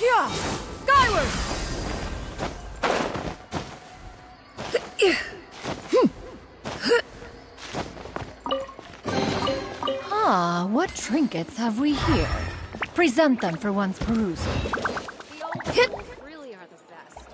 Yeah! Skyward! Ah, what trinkets have we here? Present them for one's perusal. The old tools really are the best.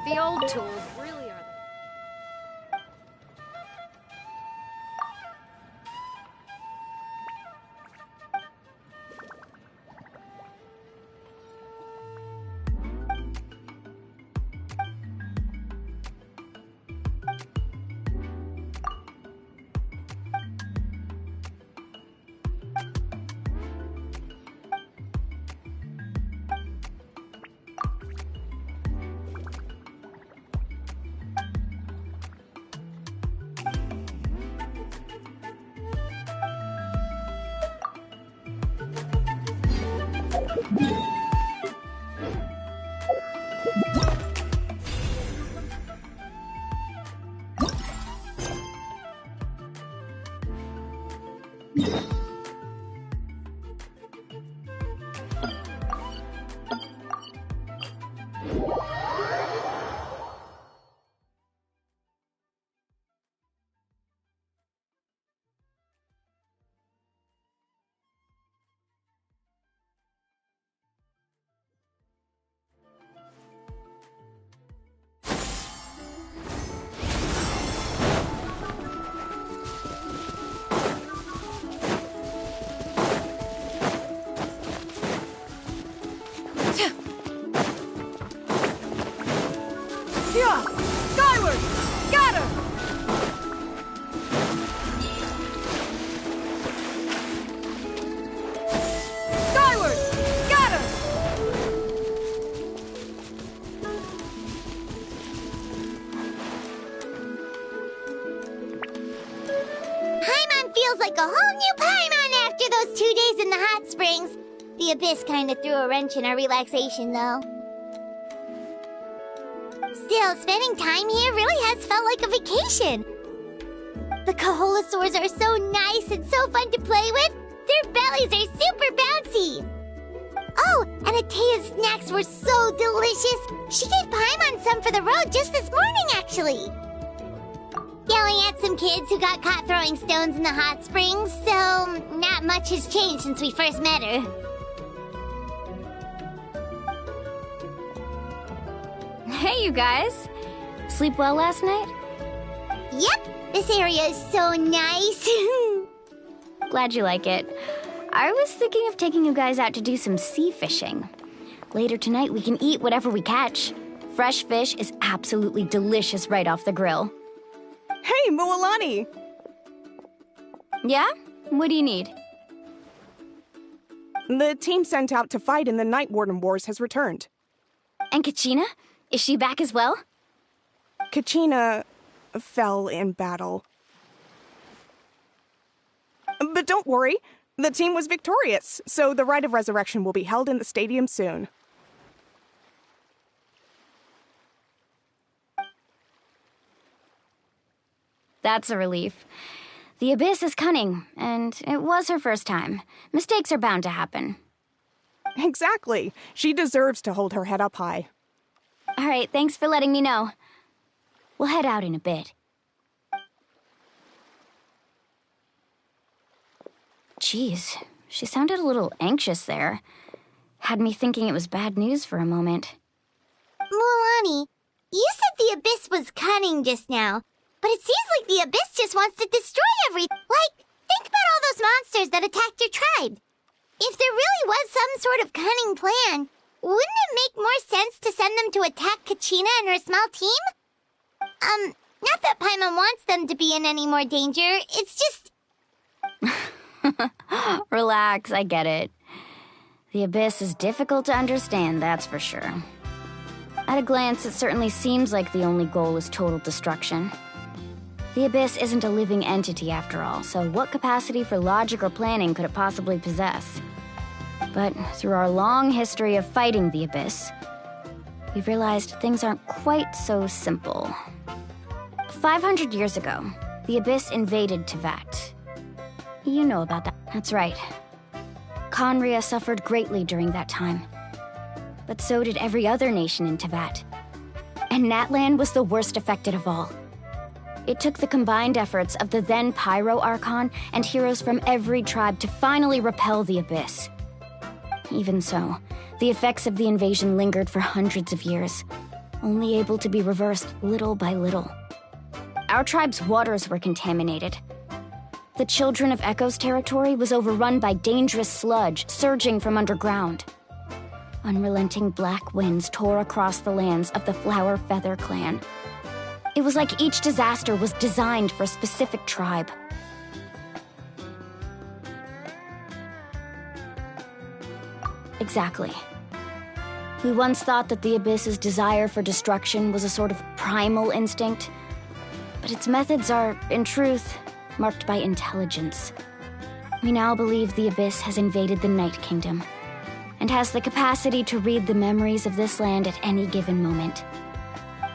The old tools really are the Yeah! Skyward! Scatter! Skyward! Scatter! Paimon feels like a whole new Paimon after those 2 days in the hot springs. The Abyss kinda threw a wrench in our relaxation, though. Still, spending time here really has felt like a vacation. The Kaholasaurs are so nice and so fun to play with. Their bellies are super bouncy. Oh, and Atea's snacks were so delicious. She gave Paimon some for the road just this morning, actually. Yelling at some kids who got caught throwing stones in the hot springs, so not much has changed since we first met her. Hey, you guys. Sleep well last night? Yep, this area is so nice. Glad you like it. I was thinking of taking you guys out to do some sea fishing. Later tonight, we can eat whatever we catch. Fresh fish is absolutely delicious right off the grill. Hey, Mualani! Yeah? What do you need? The team sent out to fight in the Night Warden Wars has returned. And Kachina? Is she back as well? Kachina fell in battle. But don't worry, the team was victorious, so the Rite of Resurrection will be held in the stadium soon. That's a relief. The Abyss is cunning, and it was her first time. Mistakes are bound to happen. Exactly. She deserves to hold her head up high. All right, thanks for letting me know. We'll head out in a bit. Geez, she sounded a little anxious there. Had me thinking it was bad news for a moment. Mualani, you said the Abyss was cunning just now, but it seems like the Abyss just wants to destroy everything. Like, think about all those monsters that attacked your tribe. If there really was some sort of cunning plan, wouldn't it make more sense to send them to attack Kachina and her small team? Not that Paimon wants them to be in any more danger, it's just... Relax, I get it. The Abyss is difficult to understand, that's for sure. At a glance, it certainly seems like the only goal is total destruction. The Abyss isn't a living entity after all, so what capacity for logic or planning could it possibly possess? But through our long history of fighting the Abyss, we've realized things aren't quite so simple. 500 years ago, the Abyss invaded Teyvat. You know about that. That's right. Conria suffered greatly during that time. But so did every other nation in Teyvat. And Natlan was the worst affected of all. It took the combined efforts of the then Pyro Archon and heroes from every tribe to finally repel the Abyss. Even so, the effects of the invasion lingered for hundreds of years, only able to be reversed little by little. Our tribe's waters were contaminated. The Children of Echo's territory was overrun by dangerous sludge surging from underground. Unrelenting black winds tore across the lands of the Flower Feather clan. It was like each disaster was designed for a specific tribe. Exactly. We once thought that the Abyss's desire for destruction was a sort of primal instinct, but its methods are, in truth, marked by intelligence. We now believe the Abyss has invaded the Night Kingdom, and has the capacity to read the memories of this land at any given moment.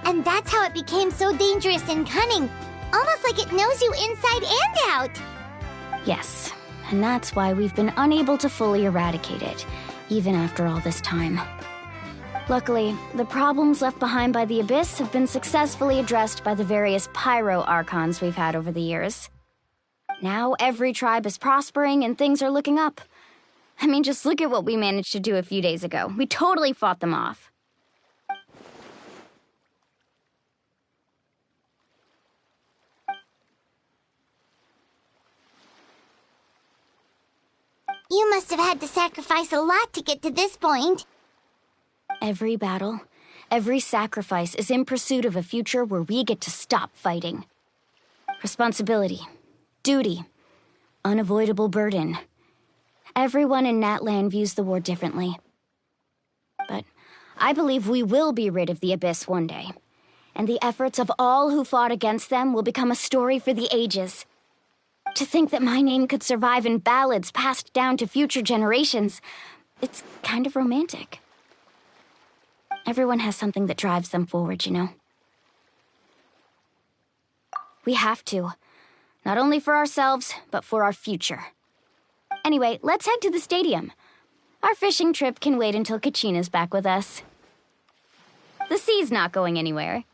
And that's how it became so dangerous and cunning, almost like it knows you inside and out. Yes, and that's why we've been unable to fully eradicate it, even after all this time. Luckily, the problems left behind by the Abyss have been successfully addressed by the various Pyro Archons we've had over the years. Now every tribe is prospering and things are looking up. I mean, just look at what we managed to do a few days ago. We totally fought them off. You must have had to sacrifice a lot to get to this point. Every battle, every sacrifice is in pursuit of a future where we get to stop fighting. Responsibility, duty, unavoidable burden. Everyone in Natlan views the war differently. But I believe we will be rid of the Abyss one day, and the efforts of all who fought against them will become a story for the ages. To think that my name could survive in ballads passed down to future generations, it's kind of romantic. Everyone has something that drives them forward, you know? We have to. Not only for ourselves, but for our future. Anyway, let's head to the stadium. Our fishing trip can wait until Kachina's back with us. The sea's not going anywhere.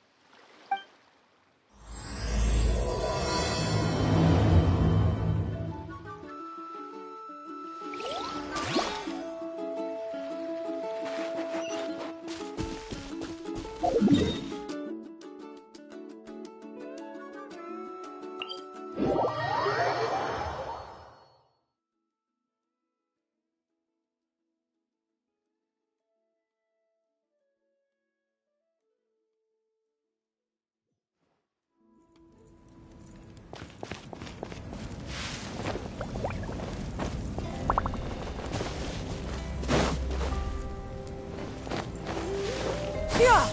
Yeah!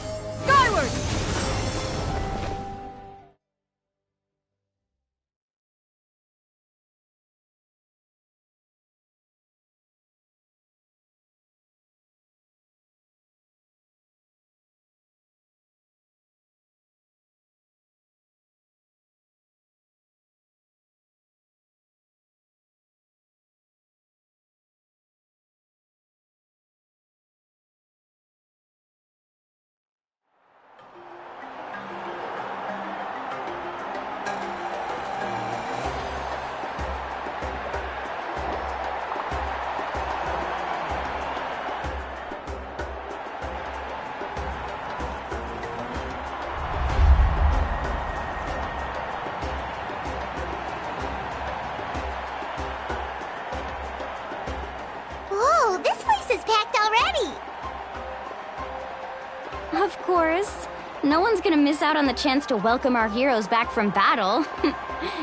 no one's gonna miss out on the chance to welcome our heroes back from battle.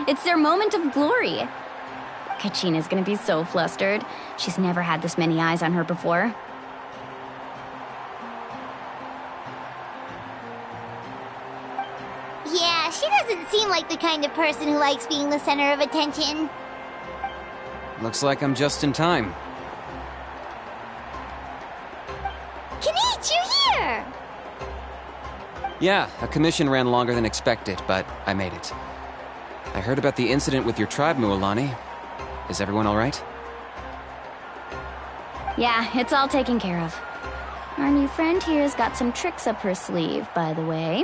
It's their moment of glory. Kachina's gonna be so flustered. She's never had this many eyes on her before. Yeah, she doesn't seem like the kind of person who likes being the center of attention. Looks like I'm just in time. Kenich, you're here! Yeah, a commission ran longer than expected, but I made it. I heard about the incident with your tribe, Mualani. Is everyone alright? Yeah, it's all taken care of. Our new friend here's got some tricks up her sleeve, by the way.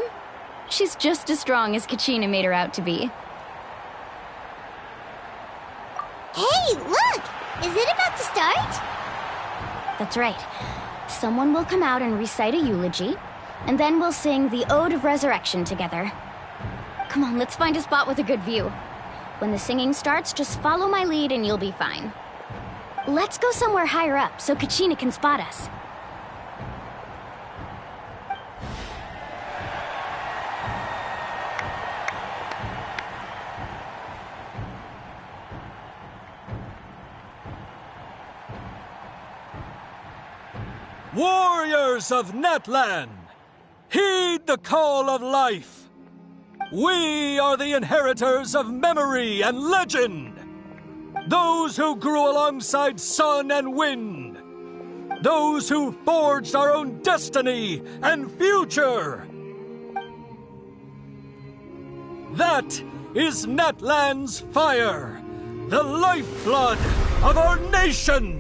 She's just as strong as Kachina made her out to be. Hey, look! Is it about to start? That's right. Someone will come out and recite a eulogy, and then we'll sing the Ode of Resurrection together. Come on, let's find a spot with a good view. When the singing starts, just follow my lead and you'll be fine. Let's go somewhere higher up so Kachina can spot us. Warriors of Natlan, heed the call of life. We are the inheritors of memory and legend. Those who grew alongside sun and wind. Those who forged our own destiny and future. That is Natlan's fire, the lifeblood of our nation.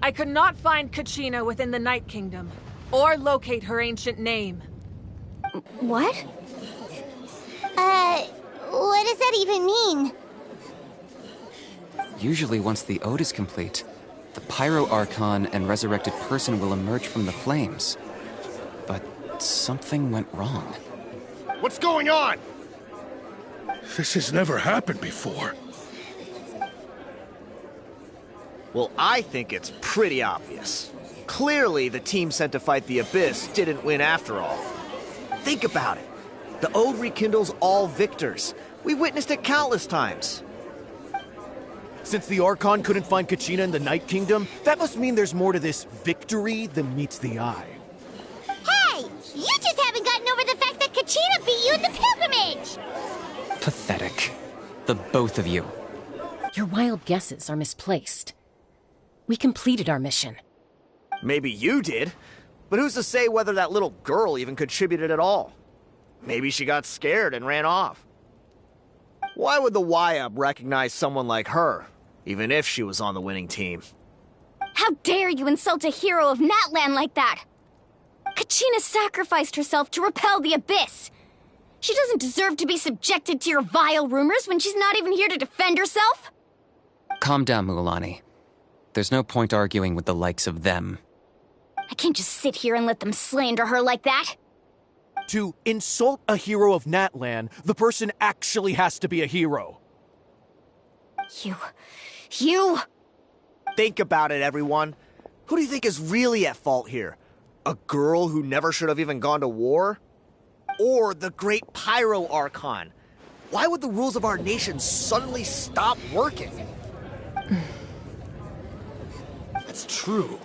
I could not find Kachina within the Night Kingdom, or locate her ancient name. What? What does that even mean? Usually once the ode is complete, the Pyro Archon and resurrected person will emerge from the flames. But something went wrong. What's going on? This has never happened before. Well, I think it's pretty obvious. Clearly, the team sent to fight the Abyss didn't win after all. Think about it. The Ode rekindles all victors. We witnessed it countless times. Since the Archon couldn't find Kachina in the Night Kingdom, that must mean there's more to this victory than meets the eye. Hey! You just haven't gotten over the fact that Kachina beat you at the pilgrimage! Pathetic. The both of you. Your wild guesses are misplaced. We completed our mission. Maybe you did, but who's to say whether that little girl even contributed at all? Maybe she got scared and ran off. Why would the YUB recognize someone like her, even if she was on the winning team? How dare you insult a hero of Natlan like that? Kachina sacrificed herself to repel the Abyss. She doesn't deserve to be subjected to your vile rumors when she's not even here to defend herself. Calm down, Mualani. There's no point arguing with the likes of them. I can't just sit here and let them slander her like that. To insult a hero of Natlan, the person actually has to be a hero. You... Think about it, everyone. Who do you think is really at fault here? A girl who never should have even gone to war? Or the great Pyro Archon? Why would the rules of our nation suddenly stop working? That's true.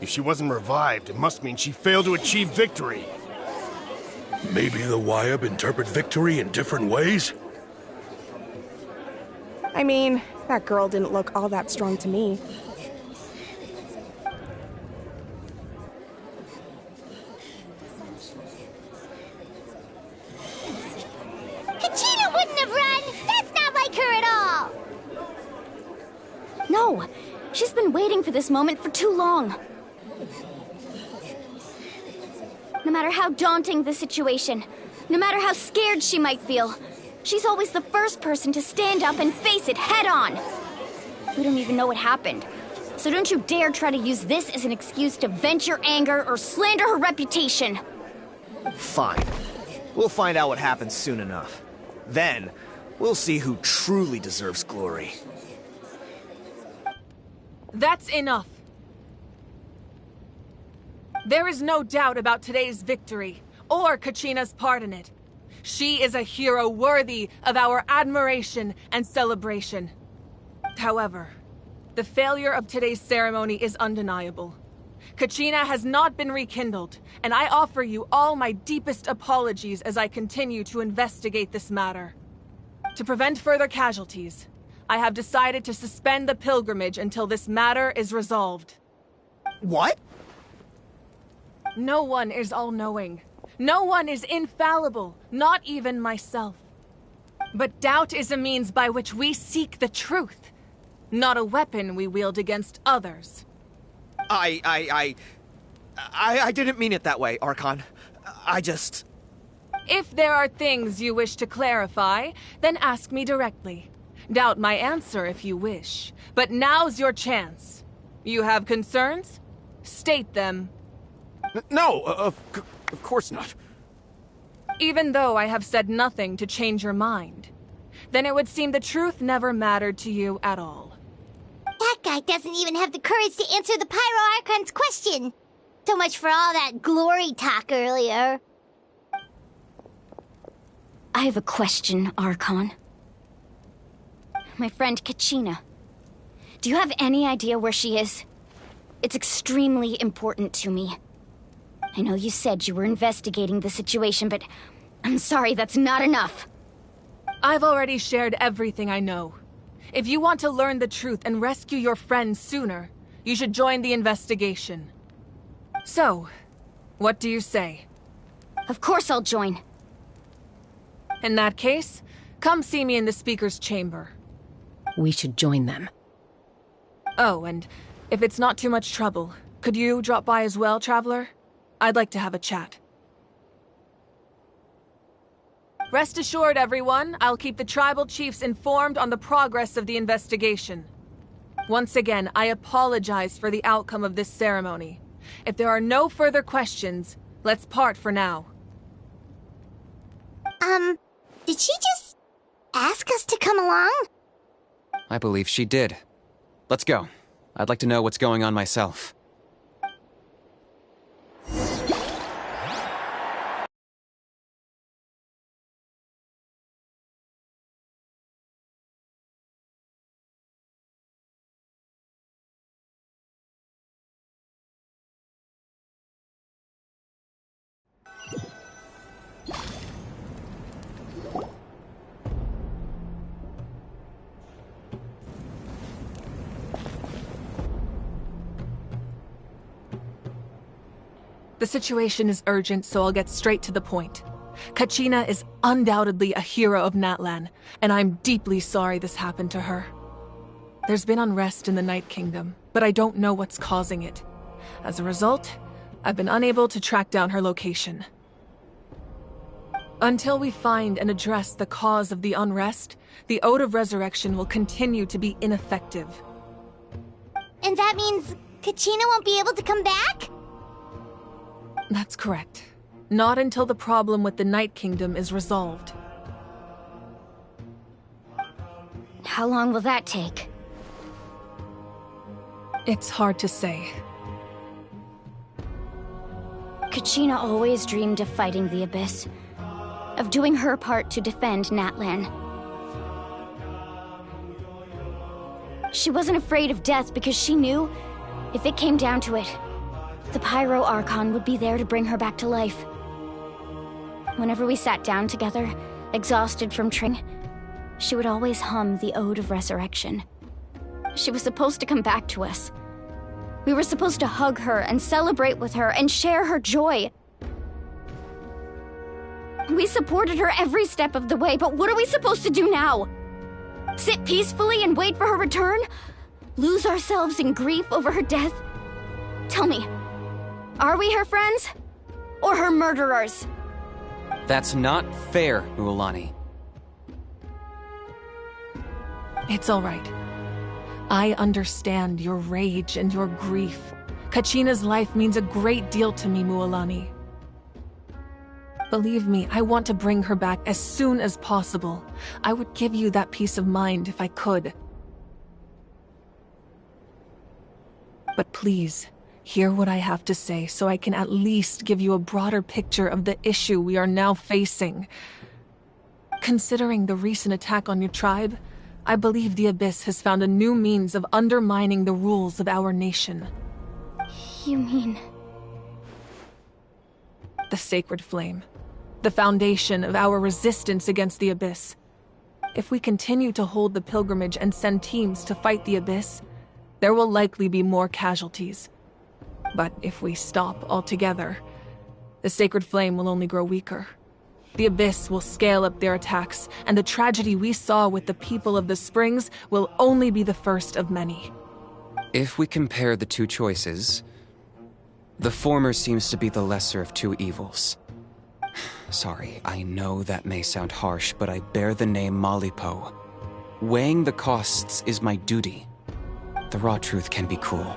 If she wasn't revived, it must mean she failed to achieve victory. Maybe the Wyab interpret victory in different ways? I mean, that girl didn't look all that strong to me. Kachina wouldn't have run! That's not like her at all! No! She's been waiting for this moment for too long. No matter how daunting the situation, no matter how scared she might feel, she's always the first person to stand up and face it head on. We don't even know what happened, so don't you dare try to use this as an excuse to vent your anger or slander her reputation. Fine. We'll find out what happens soon enough. Then, we'll see who truly deserves glory. That's enough. There is no doubt about today's victory, or Kachina's part in it. She is a hero worthy of our admiration and celebration. However, the failure of today's ceremony is undeniable. Kachina has not been rekindled, and I offer you all my deepest apologies as I continue to investigate this matter. To prevent further casualties, I have decided to suspend the pilgrimage until this matter is resolved. What? No one is all-knowing. No one is infallible, not even myself. But doubt is a means by which we seek the truth, not a weapon we wield against others. I didn't mean it that way, Archon. I just... If there are things you wish to clarify, then ask me directly. Doubt my answer if you wish. But now's your chance. You have concerns? State them. No, of course not. Even though I have said nothing to change your mind, then it would seem the truth never mattered to you at all. That guy doesn't even have the courage to answer the Pyro Archon's question. So much for all that glory talk earlier. I have a question, Archon. My friend Kachina. Do you have any idea where she is? It's extremely important to me. I know you said you were investigating the situation, but I'm sorry, that's not enough. I've already shared everything I know. If you want to learn the truth and rescue your friends sooner, you should join the investigation. So, what do you say? Of course I'll join. In that case, come see me in the speaker's chamber. We should join them. Oh, and if it's not too much trouble, could you drop by as well, Traveler? I'd like to have a chat. Rest assured, everyone, I'll keep the tribal chiefs informed on the progress of the investigation. Once again, I apologize for the outcome of this ceremony. If there are no further questions, let's part for now. Did she just ask us to come along? I believe she did. Let's go. I'd like to know what's going on myself. The situation is urgent, so I'll get straight to the point. Kachina is undoubtedly a hero of Natlan, and I'm deeply sorry this happened to her. There's been unrest in the Night Kingdom, but I don't know what's causing it. As a result, I've been unable to track down her location. Until we find and address the cause of the unrest, the Ode of Resurrection will continue to be ineffective. And that means Kachina won't be able to come back? That's correct. Not until the problem with the Night Kingdom is resolved. How long will that take? It's hard to say. Kachina always dreamed of fighting the Abyss, of doing her part to defend Natlan. She wasn't afraid of death because she knew, if it came down to it, the Pyro Archon would be there to bring her back to life. Whenever we sat down together, exhausted from training, she would always hum the Ode of Resurrection. She was supposed to come back to us. We were supposed to hug her and celebrate with her and share her joy. We supported her every step of the way, but what are we supposed to do now? Sit peacefully and wait for her return? Lose ourselves in grief over her death? Tell me, are we her friends? Or her murderers? That's not fair, Mualani. It's all right. I understand your rage and your grief. Kachina's life means a great deal to me, Mualani. Believe me, I want to bring her back as soon as possible. I would give you that peace of mind if I could. But please, hear what I have to say so I can at least give you a broader picture of the issue we are now facing. Considering the recent attack on your tribe, I believe the Abyss has found a new means of undermining the rules of our nation. You mean... The Sacred Flame. The foundation of our resistance against the Abyss. If we continue to hold the pilgrimage and send teams to fight the Abyss, there will likely be more casualties. But if we stop altogether, the Sacred Flame will only grow weaker. The Abyss will scale up their attacks, and the tragedy we saw with the people of the Springs will only be the first of many. If we compare the two choices, the former seems to be the lesser of two evils. Sorry, I know that may sound harsh, but I bear the name Malipo. Weighing the costs is my duty. The raw truth can be cruel,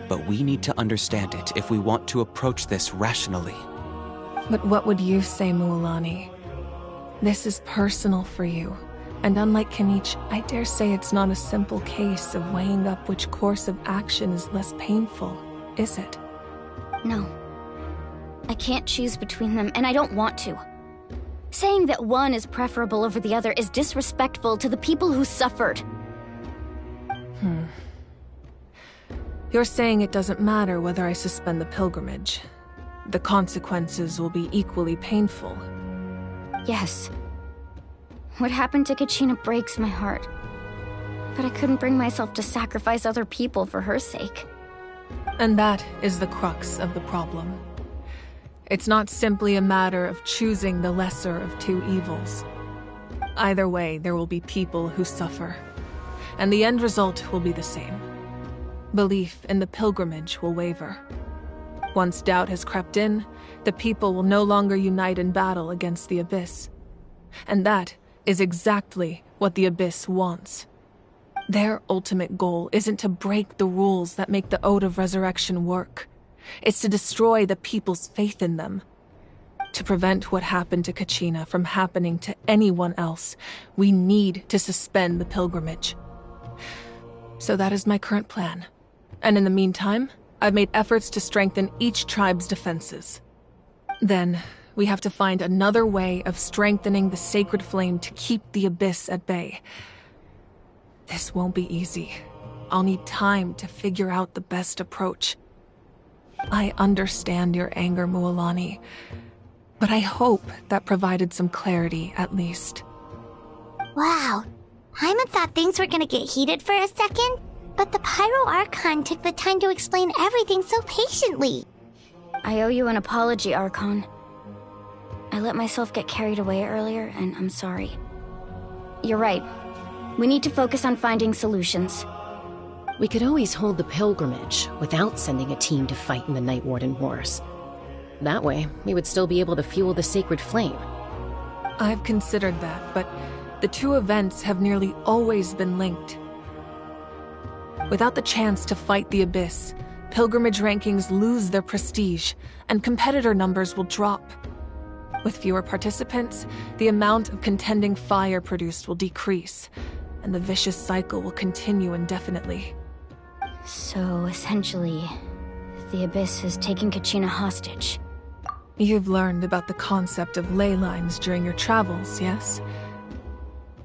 but we need to understand it if we want to approach this rationally. But what would you say, Mualani? This is personal for you, and unlike Kanich, I dare say it's not a simple case of weighing up which course of action is less painful, is it? No. I can't choose between them, and I don't want to. Saying that one is preferable over the other is disrespectful to the people who suffered. You're saying it doesn't matter whether I suspend the pilgrimage. The consequences will be equally painful. Yes. What happened to Kachina breaks my heart. But I couldn't bring myself to sacrifice other people for her sake. And that is the crux of the problem. It's not simply a matter of choosing the lesser of two evils. Either way, there will be people who suffer. And the end result will be the same. Belief in the pilgrimage will waver. Once doubt has crept in, the people will no longer unite in battle against the Abyss. And that is exactly what the Abyss wants. Their ultimate goal isn't to break the rules that make the Ode of Resurrection work. It's to destroy the people's faith in them. To prevent what happened to Kachina from happening to anyone else, we need to suspend the pilgrimage. So that is my current plan. And in the meantime, I've made efforts to strengthen each tribe's defenses. Then, we have to find another way of strengthening the Sacred Flame to keep the Abyss at bay. This won't be easy. I'll need time to figure out the best approach. I understand your anger, Mualani, but I hope that provided some clarity, at least. Wow. Paimon thought things were gonna get heated for a second, but the Pyro Archon took the time to explain everything so patiently. I owe you an apology, Archon. I let myself get carried away earlier, and I'm sorry. You're right. We need to focus on finding solutions. We could always hold the pilgrimage without sending a team to fight in the Night Warden Wars. That way, we would still be able to fuel the Sacred Flame. I've considered that, but the two events have nearly always been linked. Without the chance to fight the Abyss, pilgrimage rankings lose their prestige, and competitor numbers will drop. With fewer participants, the amount of contending fire produced will decrease, and the vicious cycle will continue indefinitely. So, essentially, the Abyss has taken Kachina hostage. You've learned about the concept of ley lines during your travels, yes?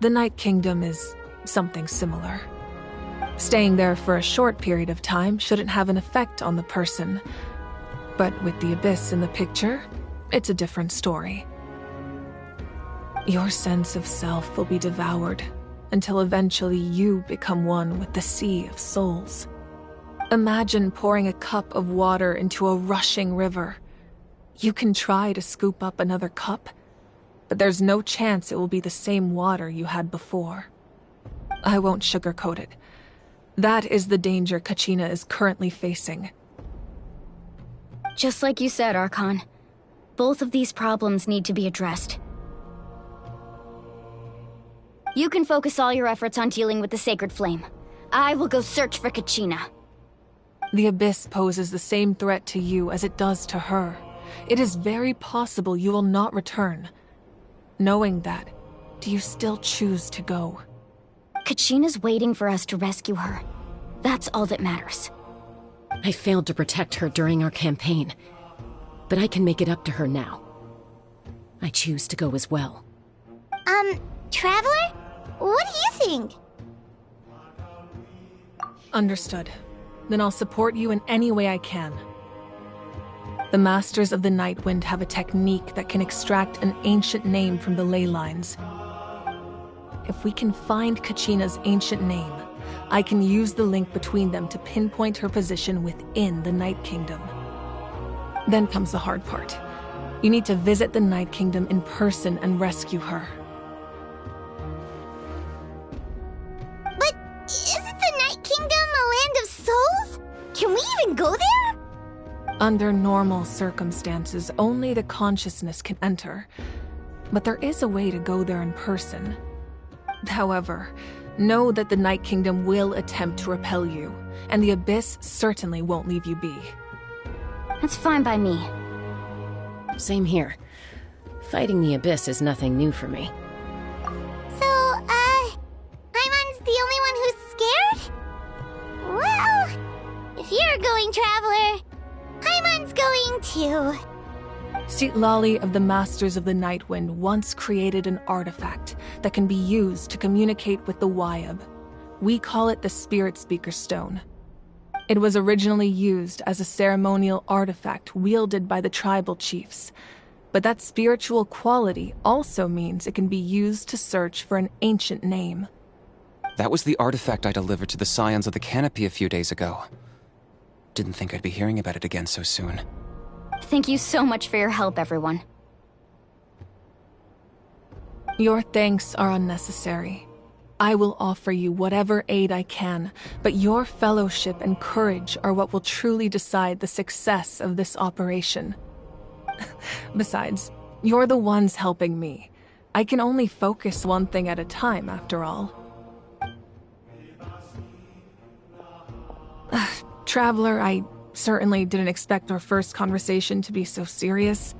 The Night Kingdom is something similar. Staying there for a short period of time shouldn't have an effect on the person. But with the Abyss in the picture, it's a different story. Your sense of self will be devoured until eventually you become one with the Sea of Souls. Imagine pouring a cup of water into a rushing river. You can try to scoop up another cup, but there's no chance it will be the same water you had before. I won't sugarcoat it. That is the danger Kachina is currently facing. Just like you said, Archon. Both of these problems need to be addressed. You can focus all your efforts on dealing with the Sacred Flame. I will go search for Kachina. The Abyss poses the same threat to you as it does to her. It is very possible you will not return. Knowing that, do you still choose to go? Kachina's waiting for us to rescue her. That's all that matters. I failed to protect her during our campaign, but I can make it up to her now. I choose to go as well. Traveler? What do you think? Understood. Then I'll support you in any way I can. The Masters of the Nightwind have a technique that can extract an ancient name from the ley lines. If we can find Kachina's ancient name, I can use the link between them to pinpoint her position within the Night Kingdom. Then comes the hard part. You need to visit the Night Kingdom in person and rescue her. But isn't the Night Kingdom a land of souls? Can we even go there? Under normal circumstances, only the consciousness can enter. But there is a way to go there in person. However, know that the Night Kingdom will attempt to repel you, and the Abyss certainly won't leave you be. That's fine by me. Same here. Fighting the Abyss is nothing new for me. So, Paimon's the only one who's scared? Well, if you're going, Traveler, Paimon's going too. Citlali of the Masters of the Nightwind once created an artifact that can be used to communicate with the Wyab. We call it the Spirit Speaker Stone. It was originally used as a ceremonial artifact wielded by the tribal chiefs, but that spiritual quality also means it can be used to search for an ancient name. That was the artifact I delivered to the Scions of the Canopy a few days ago. Didn't think I'd be hearing about it again so soon. Thank you so much for your help, everyone. Your thanks are unnecessary. I will offer you whatever aid I can, but your fellowship and courage are what will truly decide the success of this operation. Besides, you're the ones helping me. I can only focus one thing at a time, after all. Traveler, I certainly didn't expect our first conversation to be so serious.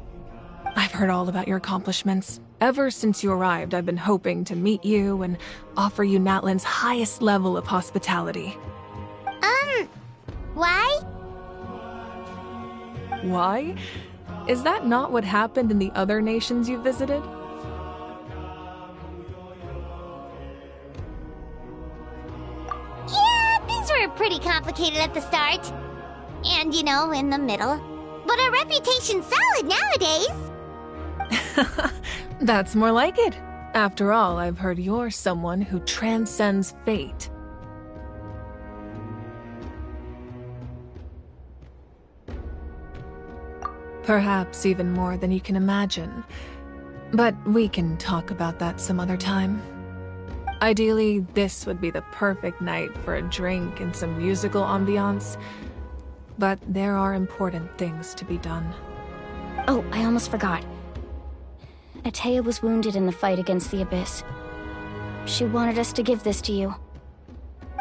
I've heard all about your accomplishments. Ever since you arrived, I've been hoping to meet you and offer you Natlan's highest level of hospitality. Why? Why? Is that not what happened in the other nations you visited? Yeah, things were pretty complicated at the start. And, you know, in the middle. But our reputation's solid nowadays. That's more like it. After all, I've heard you're someone who transcends fate. Perhaps even more than you can imagine. But we can talk about that some other time. Ideally, this would be the perfect night for a drink and some musical ambiance. But there are important things to be done. Oh, I almost forgot. Atea was wounded in the fight against the Abyss. She wanted us to give this to you.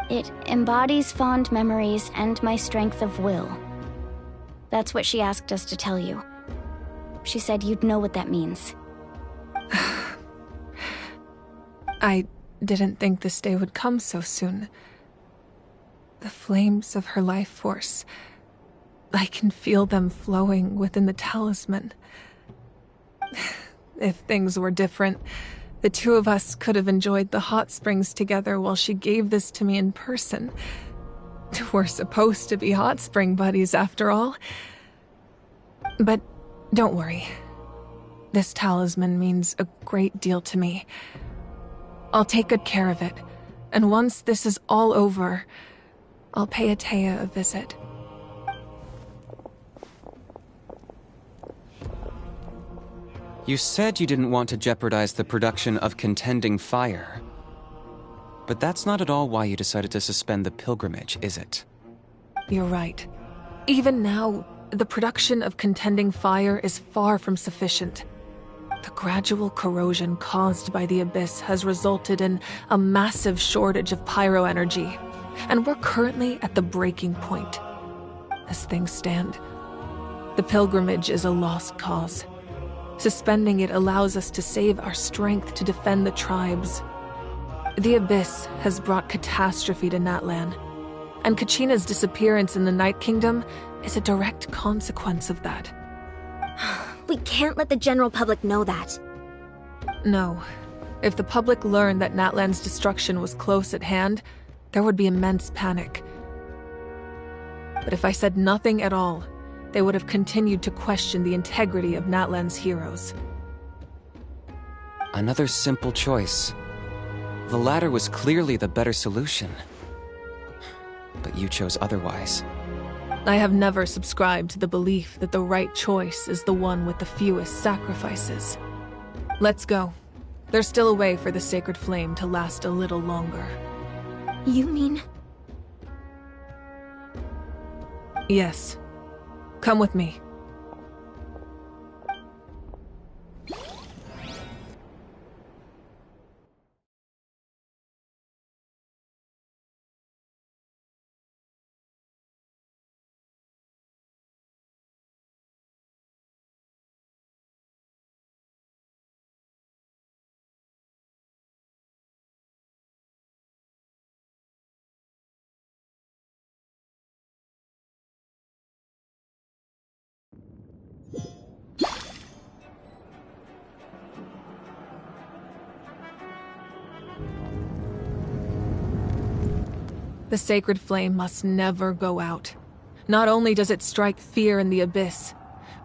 It embodies fond memories and my strength of will. That's what she asked us to tell you. She said you'd know what that means. I didn't think this day would come so soon. The flames of her life force. I can feel them flowing within the talisman. If things were different, the two of us could have enjoyed the hot springs together while she gave this to me in person. We're supposed to be hot spring buddies after all. But don't worry. This talisman means a great deal to me. I'll take good care of it, and once this is all over, I'll pay Atea a visit. You said you didn't want to jeopardize the production of Contending Fire. But that's not at all why you decided to suspend the pilgrimage, is it? You're right. Even now, the production of Contending Fire is far from sufficient. The gradual corrosion caused by the Abyss has resulted in a massive shortage of pyro energy, and we're currently at the breaking point. As things stand, the pilgrimage is a lost cause. Suspending it allows us to save our strength to defend the tribes. The Abyss has brought catastrophe to Natlan, and Kachina's disappearance in the Night Kingdom is a direct consequence of that. We can't let the general public know that. No. If the public learned that Natlan's destruction was close at hand, there would be immense panic. But if I said nothing at all, they would have continued to question the integrity of Natlan's heroes. Another simple choice. The latter was clearly the better solution. But you chose otherwise. I have never subscribed to the belief that the right choice is the one with the fewest sacrifices. Let's go. There's still a way for the sacred flame to last a little longer. You mean? Yes. Come with me. The sacred flame must never go out. Not only does it strike fear in the Abyss,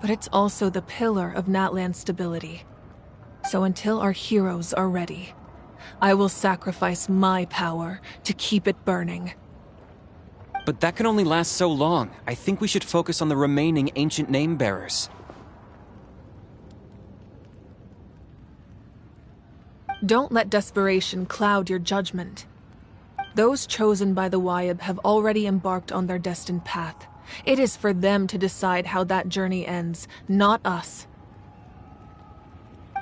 but it's also the pillar of Natlan's stability. So until our heroes are ready, I will sacrifice my power to keep it burning. But that can only last so long. I think we should focus on the remaining ancient name-bearers. Don't let desperation cloud your judgment. Those chosen by the Wyab have already embarked on their destined path. It is for them to decide how that journey ends, not us.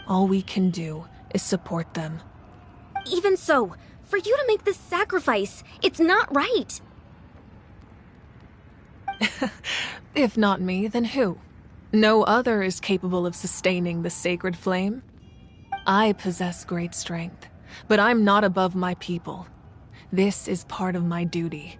All we can do is support them. Even so, for you to make this sacrifice, it's not right. If not me, then who? No other is capable of sustaining the sacred flame. I possess great strength, but I'm not above my people. This is part of my duty.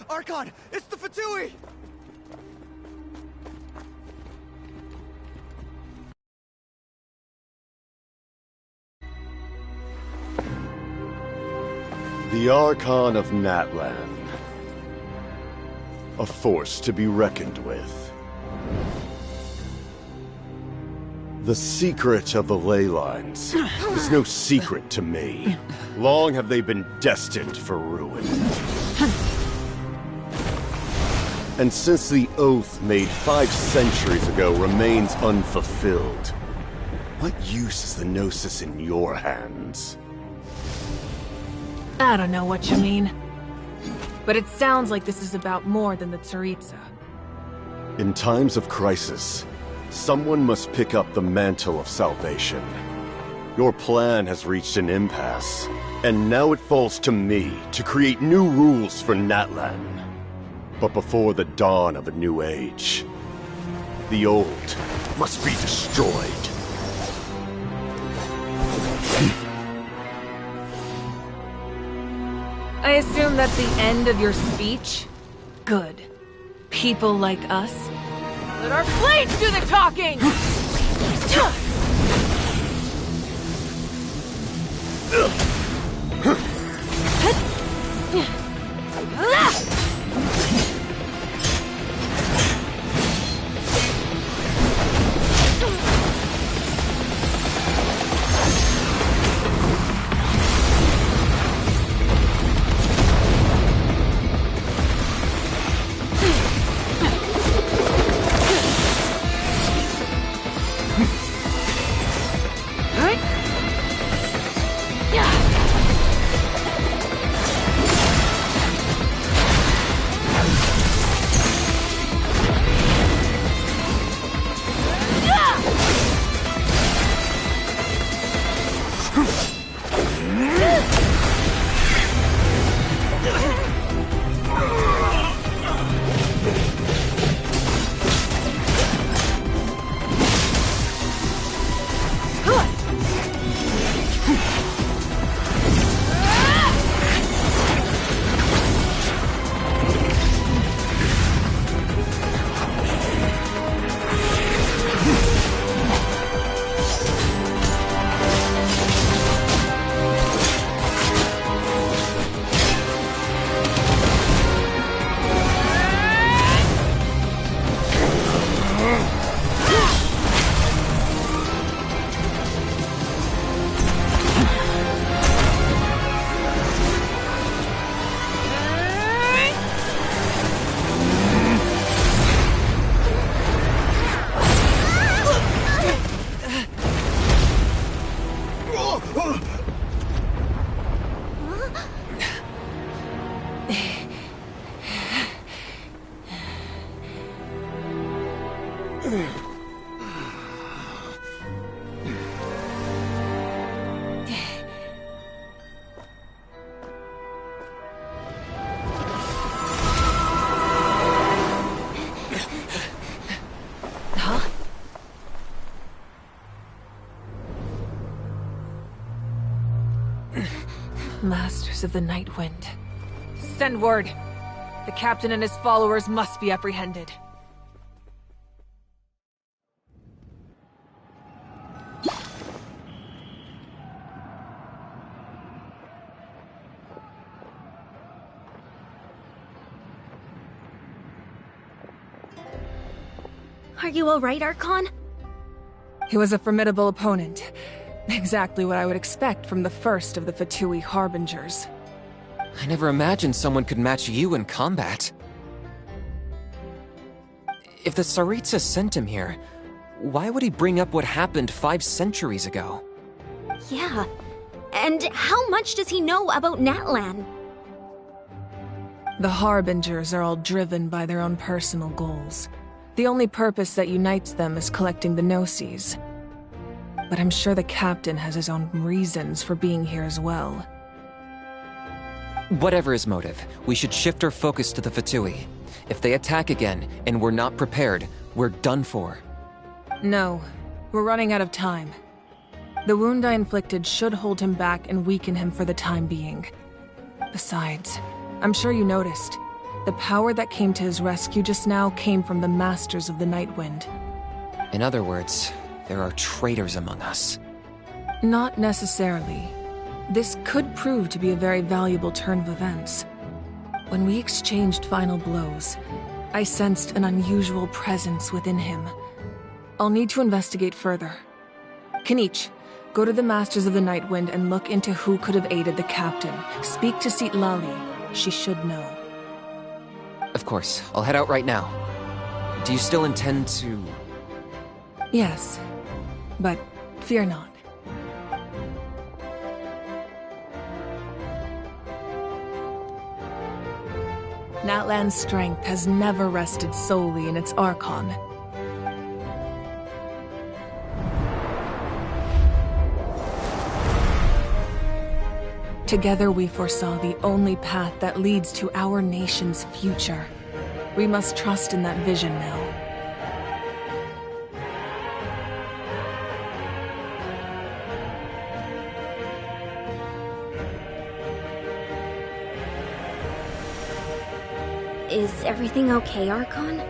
Archon, it's the Fatui! The Archon of Natlan. A force to be reckoned with. The secret of the ley lines is no secret to me. Long have they been destined for ruin. And since the oath made 5 centuries ago remains unfulfilled, what use is the Gnosis in your hands? I don't know what you mean. But it sounds like this is about more than the Tsaritsa. In times of crisis, Someone must pick up the mantle of salvation. Your plan has reached an impasse, and now it falls to me to create new rules for Natlan. But before the dawn of a new age, the old must be destroyed. I assume that's the end of your speech? Good. People like us. Let our blades do the talking! Masters of the Night Wind. Send word. The captain and his followers must be apprehended. Are you alright, Archon? He was a formidable opponent. Exactly what I would expect from the first of the Fatui Harbingers. I never imagined someone could match you in combat. If the Tsaritsa sent him here, why would he bring up what happened 5 centuries ago? Yeah. And how much does he know about Natlan? The Harbingers are all driven by their own personal goals. The only purpose that unites them is collecting the Gnosis. But I'm sure the captain has his own reasons for being here as well. Whatever his motive, we should shift our focus to the Fatui. If they attack again, and we're not prepared, we're done for. No, we're running out of time. The wound I inflicted should hold him back and weaken him for the time being. Besides, I'm sure you noticed, the power that came to his rescue just now came from the Masters of the Night Wind. In other words, there are traitors among us. Not necessarily. This could prove to be a very valuable turn of events. When we exchanged final blows, I sensed an unusual presence within him. I'll need to investigate further. Kanich, go to the Masters of the Night Wind and look into who could have aided the captain. Speak to Sitlali. She should know. Of course, I'll head out right now. Do you still intend to... Yes, but fear not. Natlan's strength has never rested solely in its Archon. Together we foresaw the only path that leads to our nation's future. We must trust in that vision now. Is everything okay, Archon?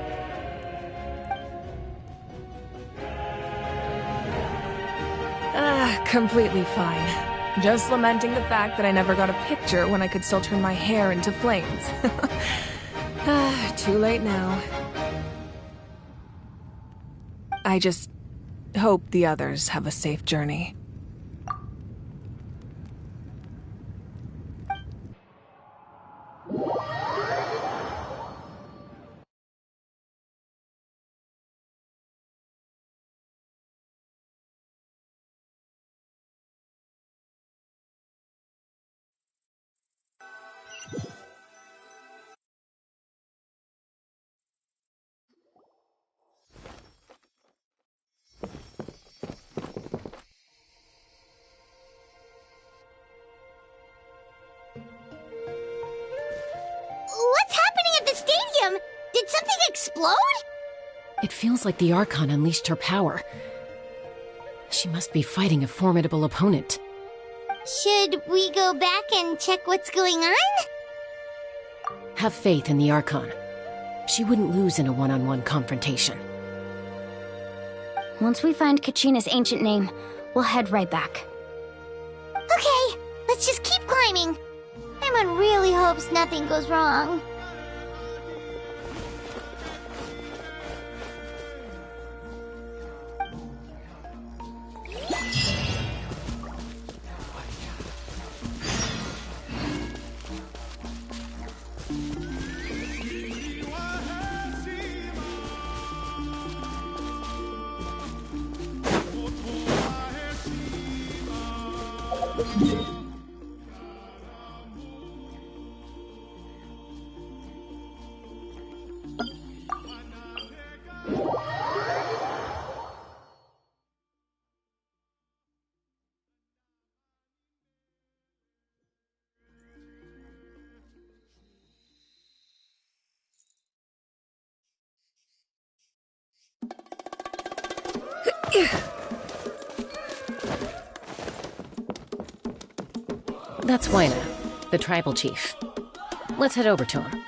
Completely fine. Just lamenting the fact that I never got a picture when I could still turn my hair into flames. Too late now. I just hope the others have a safe journey. What's happening at the stadium? Did something explode? It feels like the Archon unleashed her power. She must be fighting a formidable opponent. Should we go back and check what's going on? Have faith in the Archon. She wouldn't lose in a one-on-one confrontation. Once we find Kachina's ancient name, we'll head right back. Okay, let's just keep climbing. Everyone really hopes nothing goes wrong. That's Wyna, the tribal chief. Let's head over to him.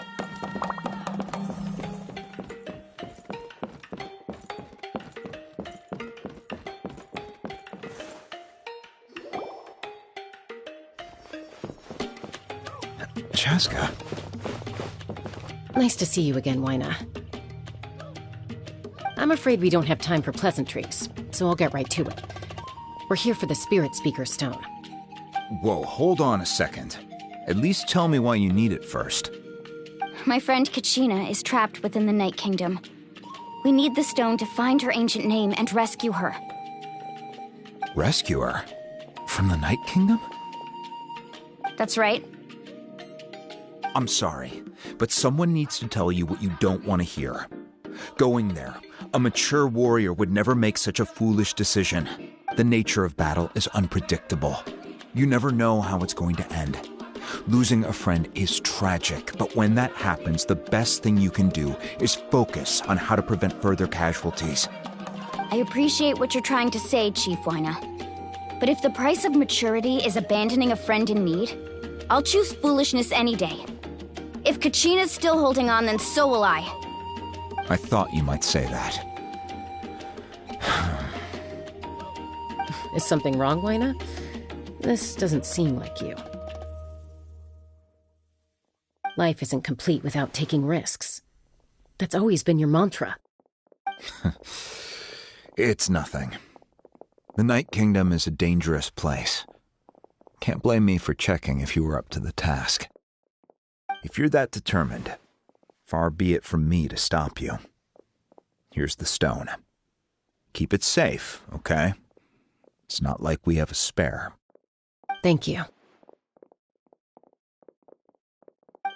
Chaska. Nice to see you again, Wyna. I'm afraid we don't have time for pleasantries, so I'll get right to it. We're here for the Spirit Speaker Stone. Whoa, hold on a second. At least tell me why you need it first. My friend Kachina is trapped within the Night Kingdom. We need the stone to find her ancient name and rescue her. Rescue her? From the Night Kingdom? That's right. I'm sorry, but someone needs to tell you what you don't want to hear. Going there, a mature warrior would never make such a foolish decision. The nature of battle is unpredictable. You never know how it's going to end. Losing a friend is tragic, but when that happens, the best thing you can do is focus on how to prevent further casualties. I appreciate what you're trying to say, Chief Wyna. But if the price of maturity is abandoning a friend in need, I'll choose foolishness any day. If Kachina's still holding on, then so will I. I thought you might say that. Is something wrong, Wyna? This doesn't seem like you. Life isn't complete without taking risks. That's always been your mantra. It's nothing. The Night Kingdom is a dangerous place. Can't blame me for checking if you were up to the task. If you're that determined, far be it from me to stop you. Here's the stone. Keep it safe, okay? It's not like we have a spare. Thank you.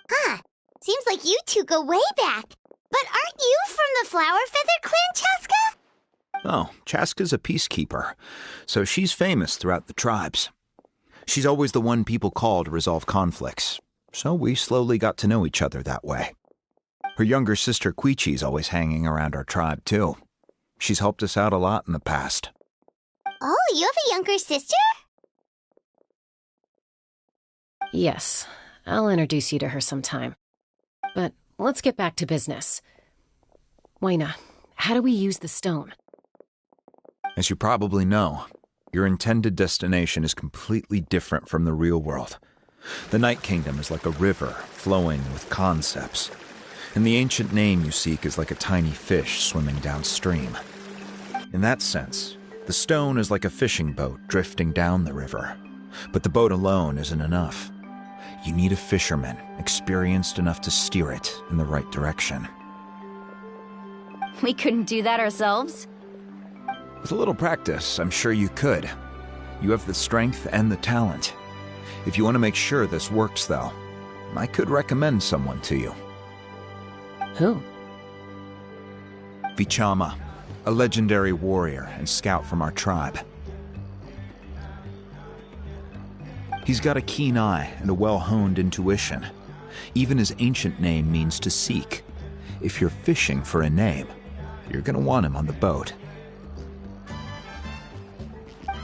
Huh. Seems like you two go way back. But aren't you from the Flower Feather Clan, Chaska? Oh, Chaska's a peacekeeper, so she's famous throughout the tribes. She's always the one people call to resolve conflicts, so we slowly got to know each other that way. Her younger sister Quichi's always hanging around our tribe, too. She's helped us out a lot in the past. Oh, you have a younger sister? Yes, I'll introduce you to her sometime. But let's get back to business. Wayna, how do we use the stone? As you probably know, your intended destination is completely different from the real world. The Night Kingdom is like a river flowing with concepts, and the ancient name you seek is like a tiny fish swimming downstream. In that sense, the stone is like a fishing boat drifting down the river, but the boat alone isn't enough. You need a fisherman experienced enough to steer it in the right direction. We couldn't do that ourselves? With a little practice, I'm sure you could. You have the strength and the talent. If you want to make sure this works, though, I could recommend someone to you. Who? Vichama, a legendary warrior and scout from our tribe. He's got a keen eye and a well-honed intuition. Even his ancient name means to seek. If you're fishing for a name, you're gonna want him on the boat.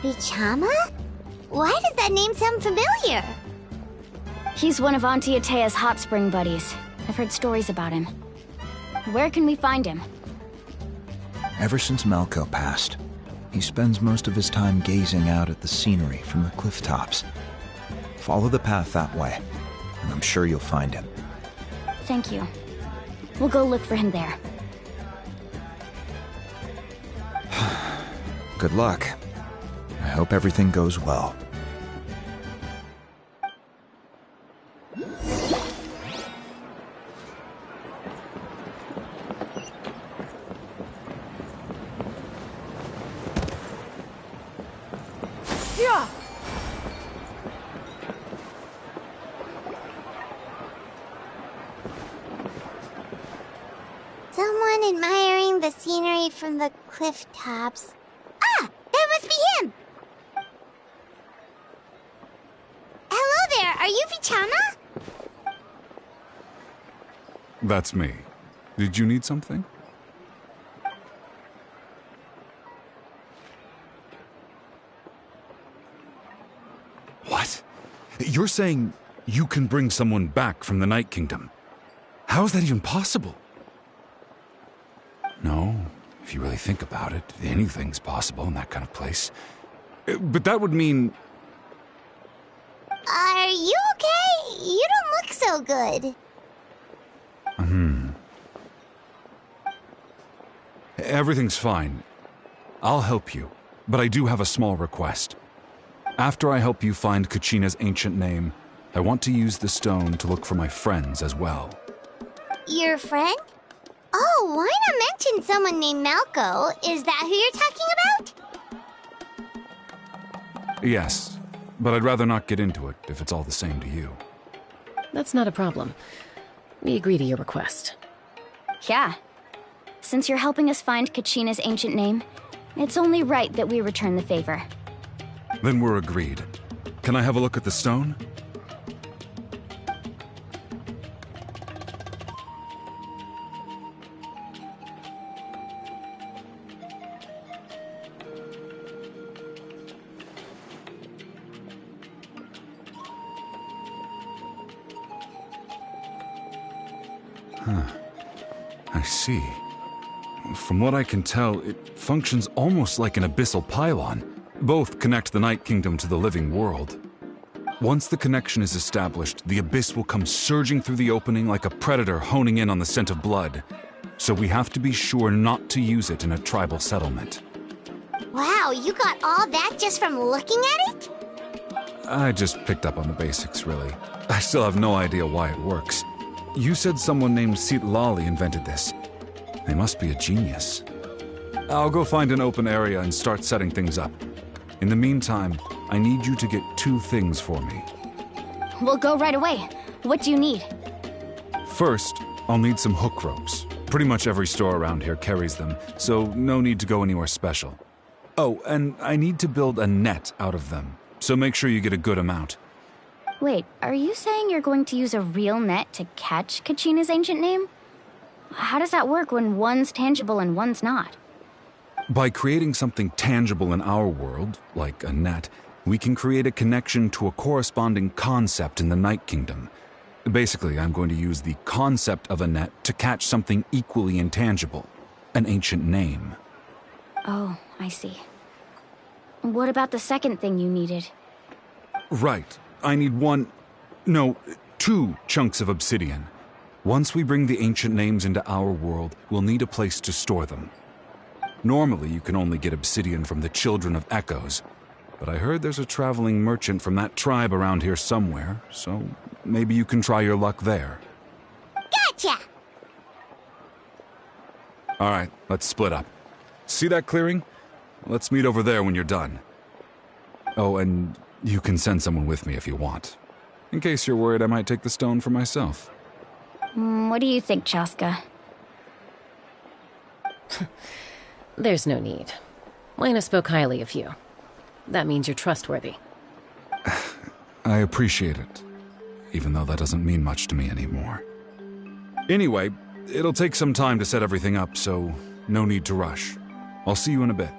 Vichama? Why does that name sound familiar? He's one of Auntie Atea's hot spring buddies. I've heard stories about him. Where can we find him? Ever since Malco passed, he spends most of his time gazing out at the scenery from the cliff tops. Follow the path that way, and I'm sure you'll find him. Thank you. We'll go look for him there. Good luck. I hope everything goes well. Yeah. Someone admiring the scenery from the cliff tops. Ah! That must be him! Hello there, are you Vichama? That's me. Did you need something? What? You're saying you can bring someone back from the Night Kingdom? How is that even possible? No, if you really think about it, anything's possible in that kind of place. But that would mean... Are you okay? You don't look so good. Everything's fine. I'll help you, but I do have a small request. After I help you find Kachina's ancient name, I want to use the stone to look for my friends as well. Your friend? Oh, why not mention someone named Malco? Is that who you're talking about? Yes, but I'd rather not get into it if it's all the same to you. That's not a problem. We agree to your request. Yeah. Since you're helping us find Kachina's ancient name, it's only right that we return the favor. Then we're agreed. Can I have a look at the stone? I see. From what I can tell, it functions almost like an abyssal pylon. Both connect the Night Kingdom to the living world. Once the connection is established, the abyss will come surging through the opening like a predator honing in on the scent of blood. So we have to be sure not to use it in a tribal settlement. Wow, you got all that just from looking at it? I just picked up on the basics, really. I still have no idea why it works. You said someone named Lali invented this. They must be a genius. I'll go find an open area and start setting things up. In the meantime, I need you to get 2 things for me. We'll go right away. What do you need? First, I'll need some hook ropes. Pretty much every store around here carries them, so no need to go anywhere special. Oh, and I need to build a net out of them. so make sure you get a good amount. Wait, are you saying you're going to use a real net to catch Kachina's ancient name? How does that work when one's tangible and one's not? By creating something tangible in our world, like a net, we can create a connection to a corresponding concept in the Night Kingdom. Basically, I'm going to use the concept of a net to catch something equally intangible, an ancient name. Oh, I see. What about the second thing you needed? Right. I need two chunks of obsidian. Once we bring the ancient names into our world, we'll need a place to store them. Normally, you can only get obsidian from the Children of Echoes, but I heard there's a traveling merchant from that tribe around here somewhere, so maybe you can try your luck there. Gotcha! All right, let's split up. See that clearing? Let's meet over there when you're done. Oh, and you can send someone with me if you want. In case you're worried I might take the stone for myself. What do you think, Chaska? There's no need. Wayna spoke highly of you. That means you're trustworthy. I appreciate it, even though that doesn't mean much to me anymore. Anyway, it'll take some time to set everything up, so no need to rush. I'll see you in a bit.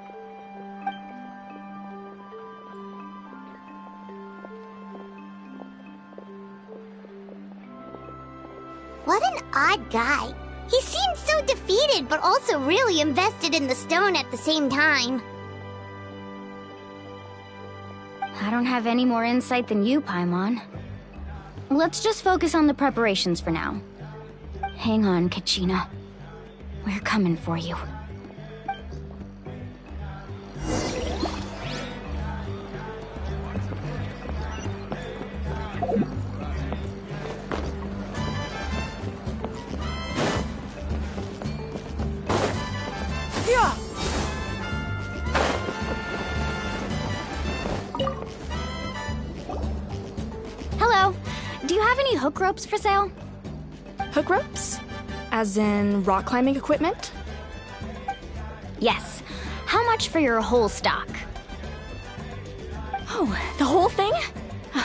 What an odd guy. He seems so defeated, but also really invested in the stone at the same time. I don't have any more insight than you, Paimon. Let's just focus on the preparations for now. Hang on, Kachina. We're coming for you. Hello. Do you have any hook ropes for sale? Hook ropes? As in rock climbing equipment? Yes. How much for your whole stock? Oh, the whole thing?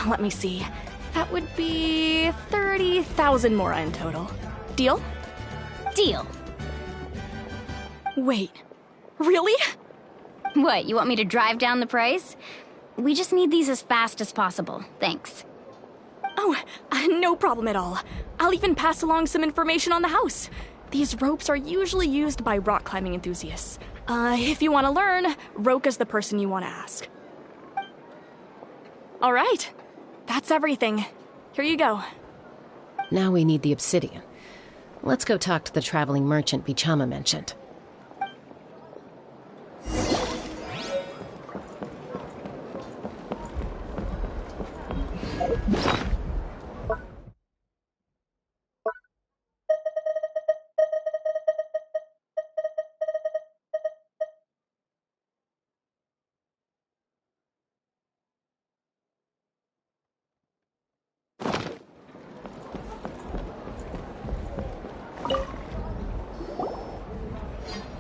Let me see. That would be 30,000 mora in total. Deal? Deal. Wait, really? What, you want me to drive down the price? We just need these as fast as possible. Thanks. Oh, no problem at all. I'll even pass along some information on the house. These ropes are usually used by rock climbing enthusiasts. If you want to learn, Roka's the person you want to ask. All right, that's everything. Here you go. Now we need the obsidian. Let's go talk to the traveling merchant Bichama mentioned.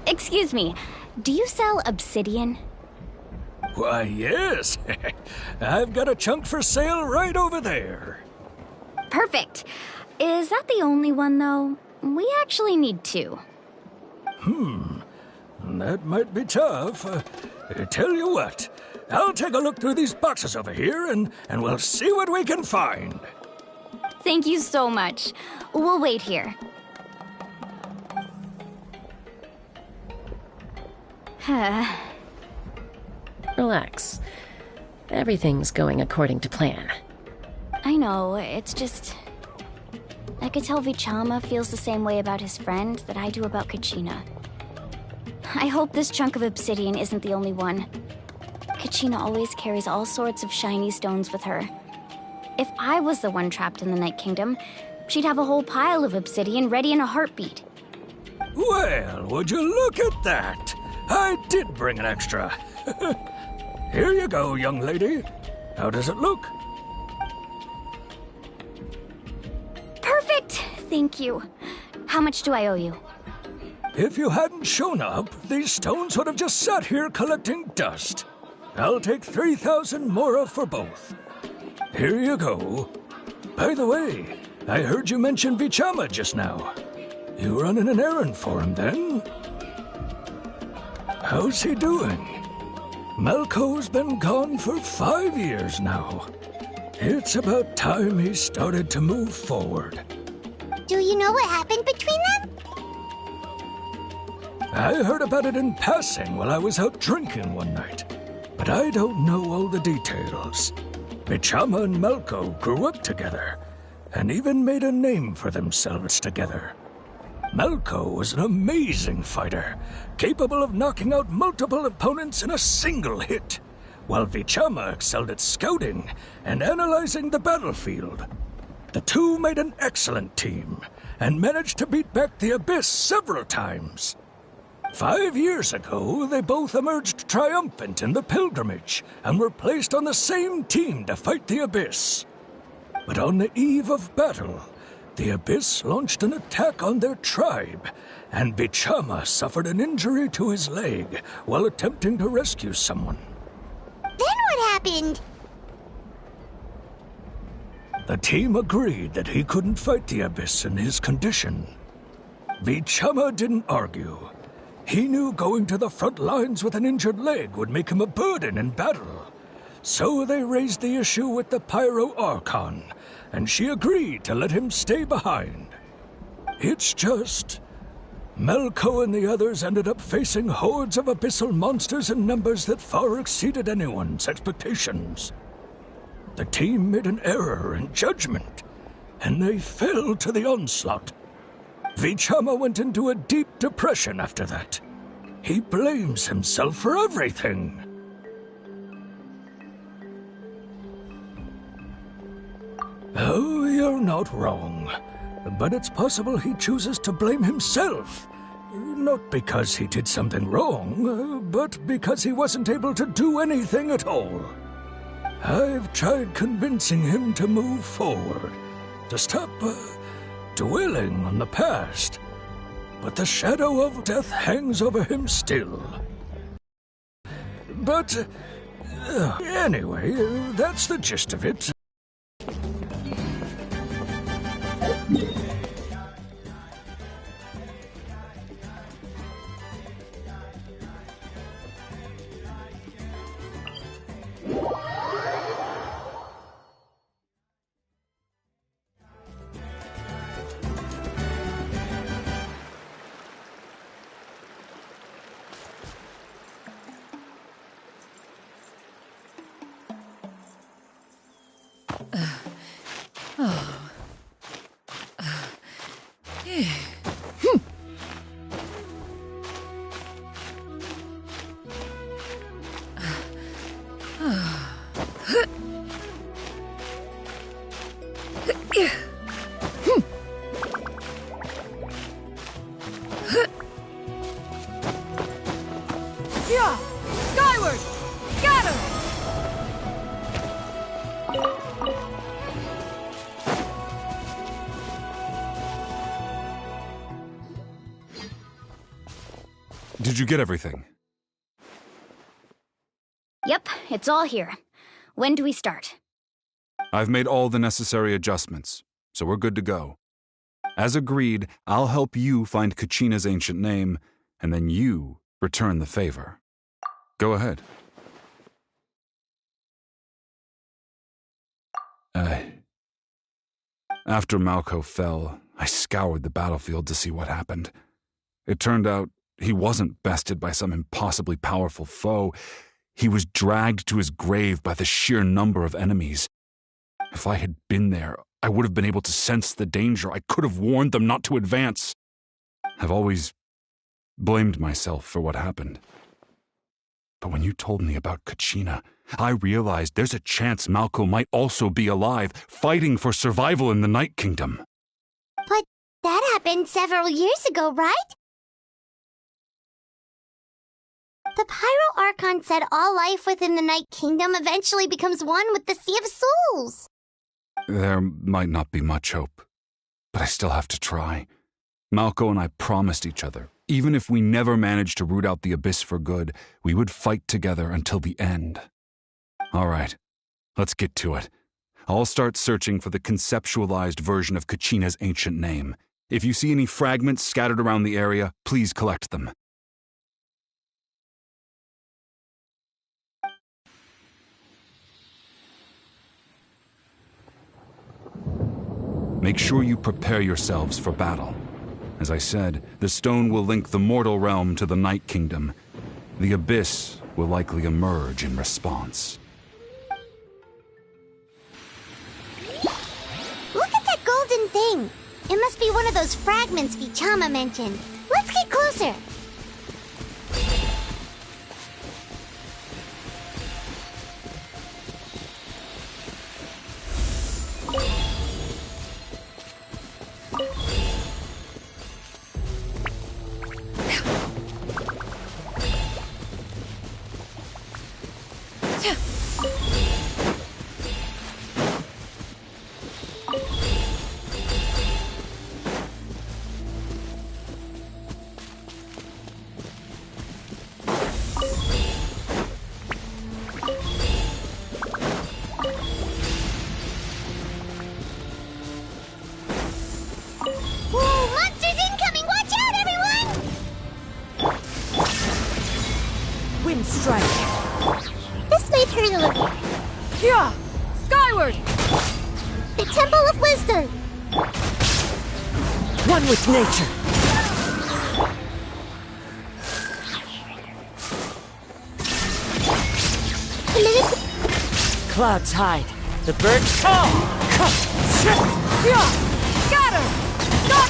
Excuse me, do you sell obsidian? Why, yes. I've got a chunk for sale right over there. Perfect. Is that the only one, though? We actually need two. That might be tough. Tell you what, I'll take a look through these boxes over here and we'll see what we can find. Thank you so much. We'll wait here. Relax. Everything's going according to plan. I know, it's just... I could tell Vichama feels the same way about his friend that I do about Kachina. I hope this chunk of obsidian isn't the only one. Kachina always carries all sorts of shiny stones with her. If I was the one trapped in the Night Kingdom, she'd have a whole pile of obsidian ready in a heartbeat. Well, would you look at that? I did bring an extra. Here you go, young lady. How does it look? Perfect! Thank you. How much do I owe you? If you hadn't shown up, these stones would have just sat here collecting dust. I'll take 3,000 mora for both. Here you go. By the way, I heard you mention Vichama just now. You running an errand for him, then? How's he doing? Malco's been gone for 5 years now. It's about time he started to move forward. Do you know what happened between them? I heard about it in passing while I was out drinking one night, but I don't know all the details. Vichama and Malco grew up together, and even made a name for themselves together. Malco was an amazing fighter, capable of knocking out multiple opponents in a single hit, while Vichama excelled at scouting and analyzing the battlefield. The two made an excellent team, and managed to beat back the Abyss several times. 5 years ago, they both emerged triumphant in the pilgrimage, and were placed on the same team to fight the Abyss. But on the eve of battle, the Abyss launched an attack on their tribe, and Vichama suffered an injury to his leg while attempting to rescue someone. Then what happened? The team agreed that he couldn't fight the Abyss in his condition. Vichama didn't argue. He knew going to the front lines with an injured leg would make him a burden in battle. So they raised the issue with the Pyro Archon, and she agreed to let him stay behind. It's just, Malco and the others ended up facing hordes of abyssal monsters in numbers that far exceeded anyone's expectations. The team made an error in judgment, and they fell to the onslaught. Vichama went into a deep depression after that. He blames himself for everything. Oh, you're not wrong. But it's possible he chooses to blame himself. Not because he did something wrong, but because he wasn't able to do anything at all. I've tried convincing him to move forward, to stop dwelling on the past. But the shadow of death hangs over him still. But anyway, that's the gist of it. Yeah! Skyward! Scatter! Did you get everything? Yep, it's all here. When do we start? I've made all the necessary adjustments, so we're good to go. As agreed, I'll help you find Kachina's ancient name, and then you return the favor. Go ahead. After Malco fell, I scoured the battlefield to see what happened. It turned out he wasn't bested by some impossibly powerful foe. He was dragged to his grave by the sheer number of enemies. If I had been there, I would have been able to sense the danger. I could have warned them not to advance. I've always blamed myself for what happened. But when you told me about Kachina, I realized there's a chance Malco might also be alive, fighting for survival in the Night Kingdom. But that happened several years ago, right? The Pyro Archon said all life within the Night Kingdom eventually becomes one with the Sea of Souls. There might not be much hope, but I still have to try. Malco and I promised each other Even if we never managed to root out the Abyss for good, we would fight together until the end. All right, let's get to it. I'll start searching for the conceptualized version of Kachina's ancient name. If you see any fragments scattered around the area, please collect them. Make sure you prepare yourselves for battle. As I said, the stone will link the mortal realm to the Night Kingdom. The Abyss will likely emerge in response. Look at that golden thing! It must be one of those fragments Vichama mentioned. Let's get closer! This may hurt a little. Yeah! Skyward! The Temple of Wisdom! One with nature! Clouds hide. The birds call! Yeah! Scatter! Stop!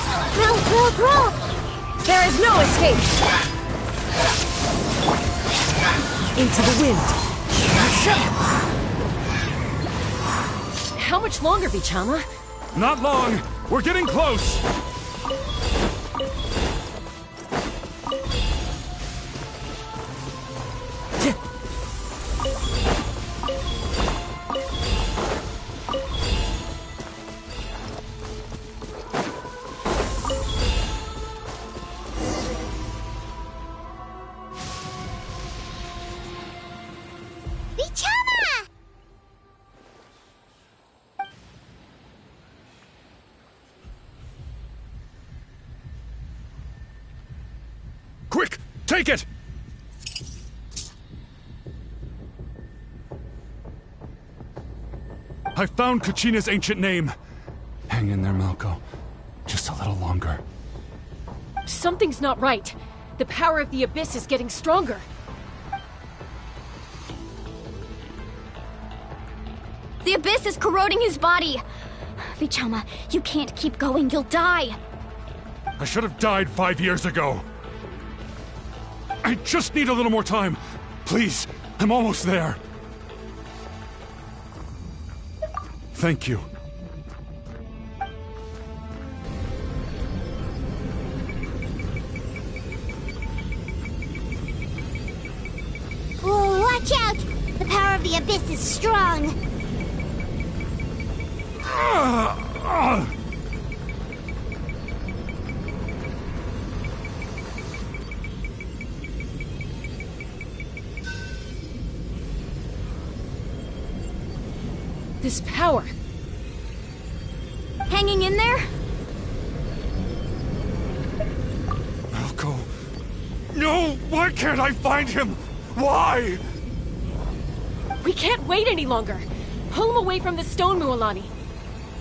Roll! There is no escape! Into the wind! How much longer, Vichama? Not long! We're getting close! Quick! Take it! I found Kachina's ancient name. Hang in there, Malko. Just a little longer. Something's not right. The power of the Abyss is getting stronger. The Abyss is corroding his body. Vichama, you can't keep going. You'll die. I should have died 5 years ago. I just need a little more time. Please, I'm almost there. Thank you. Oh, watch out! The power of the Abyss is strong. This power. Hanging in there? Malko. No! Why can't I find him? Why? We can't wait any longer. Pull him away from the stone, Mualani.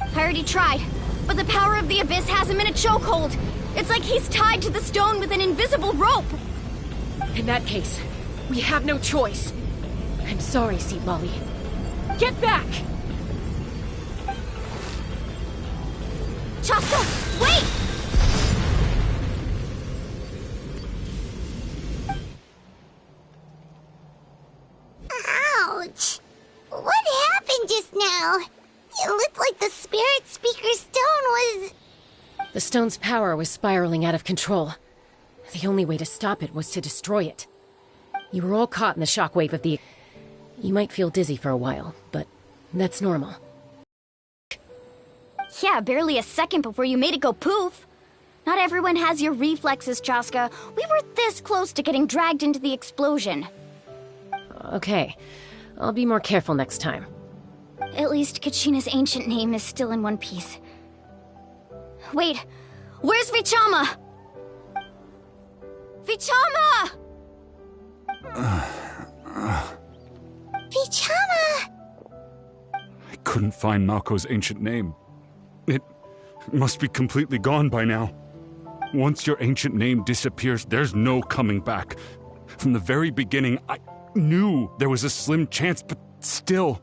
I already tried, but the power of the Abyss has him in a chokehold. It's like he's tied to the stone with an invisible rope. In that case, we have no choice. I'm sorry, Seat Molly. Get back! Chaska, wait! Ouch! What happened just now? It looked like the Spirit Speaker's stone was... The stone's power was spiraling out of control. The only way to stop it was to destroy it. You were all caught in the shockwave of the... You might feel dizzy for a while, but that's normal. Yeah, barely a second before you made it go poof. Not everyone has your reflexes, Chaska. We were this close to getting dragged into the explosion. Okay, I'll be more careful next time. At least Kachina's ancient name is still in one piece. Wait, where's Vichama? Vichama! Vichama! I couldn't find Malko's ancient name. It must be completely gone by now. Once your ancient name disappears, there's no coming back. From the very beginning, I knew there was a slim chance, but still.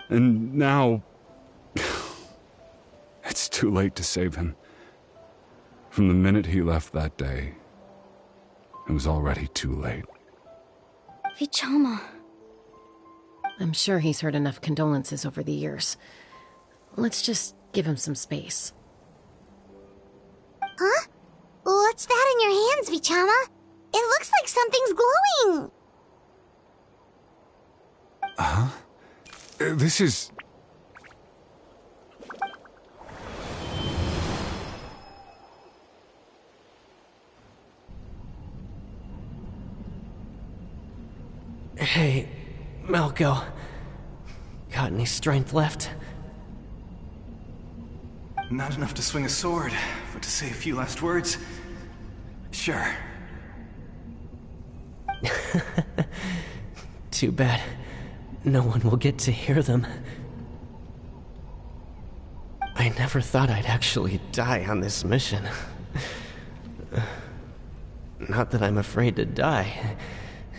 And now... it's too late to save him. From the minute he left that day, it was already too late. Vichama. I'm sure he's heard enough condolences over the years. Let's just give him some space. Huh? What's that in your hands, Vichama? It looks like something's glowing! Huh? This is... Hey, Malko. Got any strength left? Not enough to swing a sword, but to say a few last words? Sure. Too bad. No one will get to hear them. I never thought I'd actually die on this mission. Not that I'm afraid to die.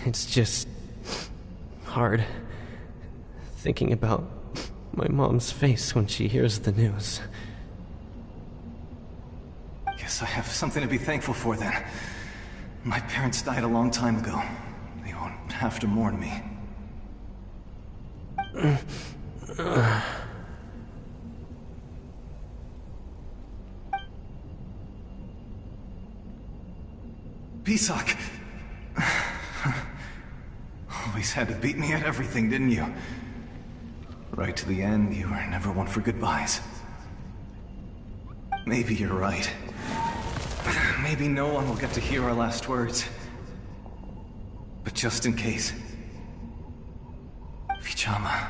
It's just... hard. Thinking about my mom's face when she hears the news. Guess I have something to be thankful for then. My parents died a long time ago. They won't have to mourn me. Pisak! Always had to beat me at everything, didn't you? Right to the end, you were never one for goodbyes. Maybe you're right. Maybe no one will get to hear our last words. But just in case... Vichama,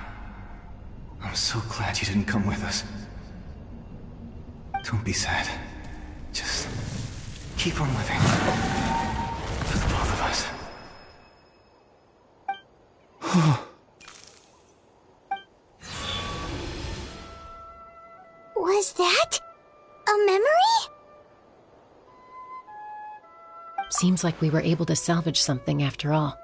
I'm so glad you didn't come with us. Don't be sad. Just keep on living. For the both of us. Was that a memory? Seems like we were able to salvage something after all.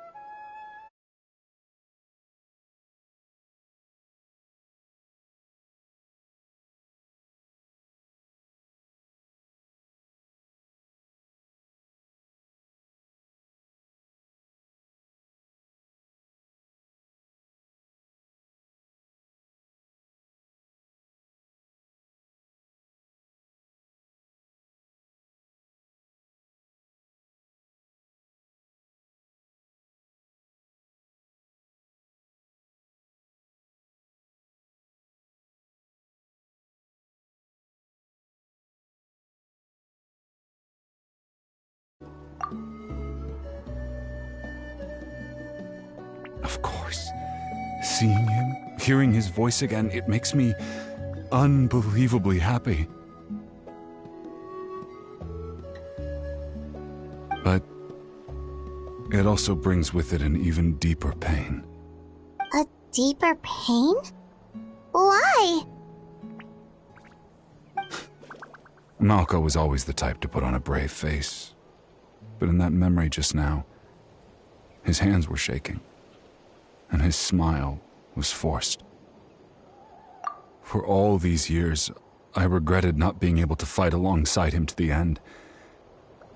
Of course. Seeing him, hearing his voice again, it makes me unbelievably happy. But it also brings with it an even deeper pain. A deeper pain? Why? Malko was always the type to put on a brave face. But in that memory just now, his hands were shaking. And his smile was forced. For all these years, I regretted not being able to fight alongside him to the end.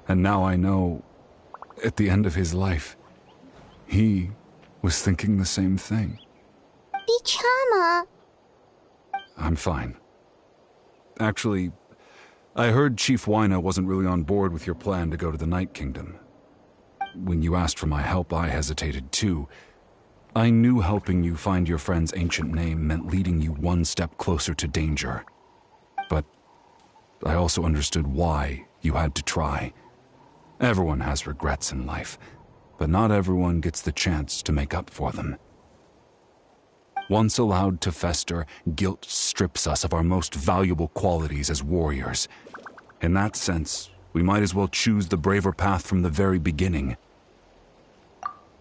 And now I know, at the end of his life, he was thinking the same thing. Vichama! I'm fine. Actually, I heard Chief Wyna wasn't really on board with your plan to go to the Night Kingdom. When you asked for my help, I hesitated too. I knew helping you find your friend's ancient name meant leading you one step closer to danger. But I also understood why you had to try. Everyone has regrets in life, but not everyone gets the chance to make up for them. Once allowed to fester, guilt strips us of our most valuable qualities as warriors. In that sense, we might as well choose the braver path from the very beginning.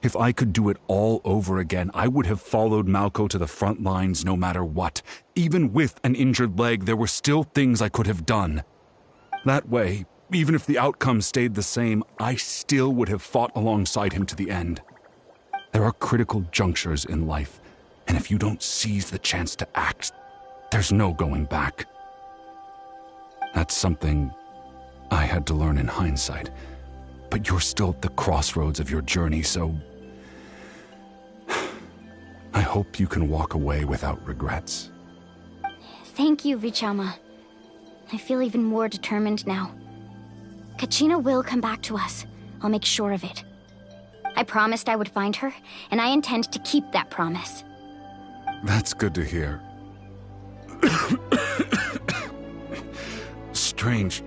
If I could do it all over again, I would have followed Malco to the front lines no matter what. Even with an injured leg, there were still things I could have done. That way, even if the outcome stayed the same, I still would have fought alongside him to the end. There are critical junctures in life, and if you don't seize the chance to act, there's no going back. That's something I had to learn in hindsight, but you're still at the crossroads of your journey, so I hope you can walk away without regrets. Thank you, Vichama. I feel even more determined now. Kachina will come back to us. I'll make sure of it. I promised I would find her, and I intend to keep that promise. That's good to hear. Strange.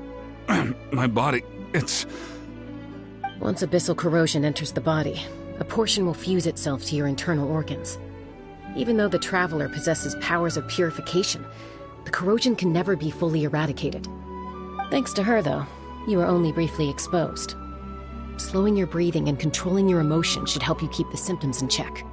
My body, it's... Once abyssal corrosion enters the body, a portion will fuse itself to your internal organs. Even though the Traveler possesses powers of purification, the corrosion can never be fully eradicated. Thanks to her, though, you are only briefly exposed. Slowing your breathing and controlling your emotions should help you keep the symptoms in check.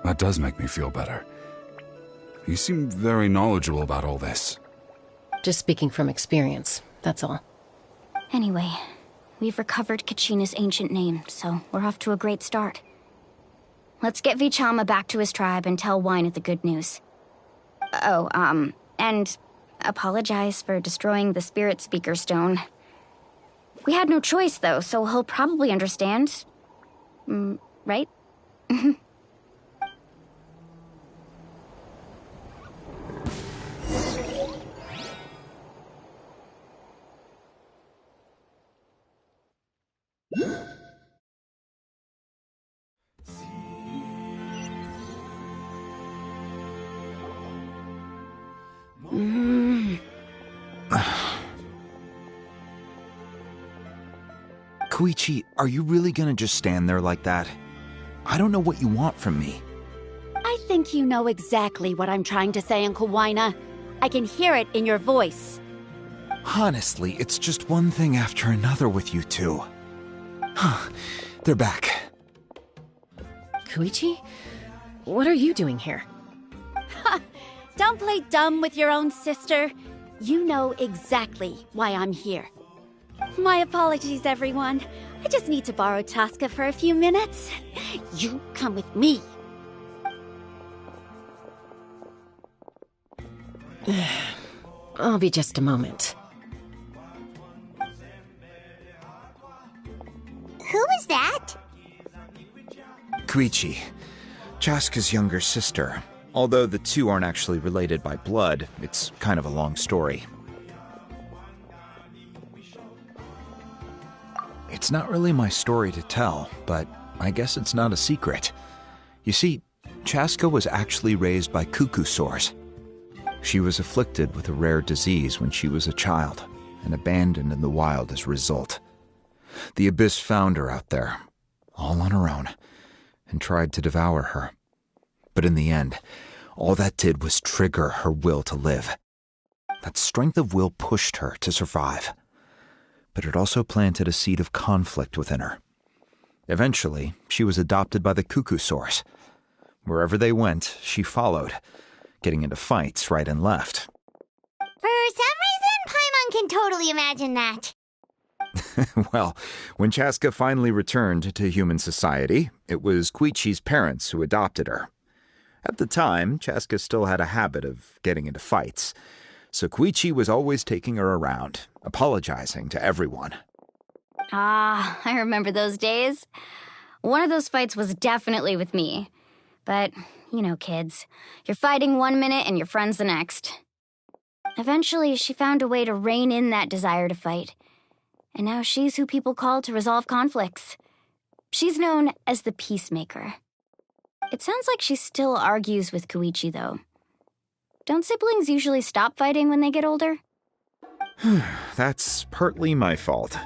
That does make me feel better. You seem very knowledgeable about all this. Just speaking from experience, that's all. Anyway, we've recovered Kachina's ancient name, so we're off to a great start. Let's get Vichama back to his tribe and tell Wyneth the good news. Oh, and apologize for destroying the Spirit Speaker Stone. We had no choice, though, so he'll probably understand. Right? Koichi, are you really gonna just stand there like that? I don't know what you want from me. I think you know exactly what I'm trying to say, Uncle Wyna. I can hear it in your voice. Honestly, it's just one thing after another with you two. They're back. Koichi? What are you doing here? Don't play dumb with your own sister. You know exactly why I'm here. My apologies, everyone. I just need to borrow Tosca for a few minutes. You come with me. I'll be just a moment. Who was that? Koichi, Chaska's younger sister. Although the two aren't actually related by blood, it's kind of a long story. It's not really my story to tell, but I guess it's not a secret. You see, Chaska was actually raised by cuckoo sores. She was afflicted with a rare disease when she was a child, and abandoned in the wild as a result. The Abyss found her out there, all on her own, and tried to devour her. But in the end, all that did was trigger her will to live. That strength of will pushed her to survive. But it also planted a seed of conflict within her. Eventually, she was adopted by the cuckoo sores. Wherever they went, she followed, getting into fights right and left. For some reason, Paimon can totally imagine that. Well, when Chaska finally returned to human society, it was Koichi's parents who adopted her. At the time, Chaska still had a habit of getting into fights, so Koichi was always taking her around, apologizing to everyone. Ah, I remember those days. One of those fights was definitely with me. But, you know, kids. You're fighting one minute and your friend's the next. Eventually, she found a way to rein in that desire to fight. And now she's who people call to resolve conflicts. She's known as the Peacemaker. It sounds like she still argues with Koichi, though. Don't siblings usually stop fighting when they get older? That's partly my fault.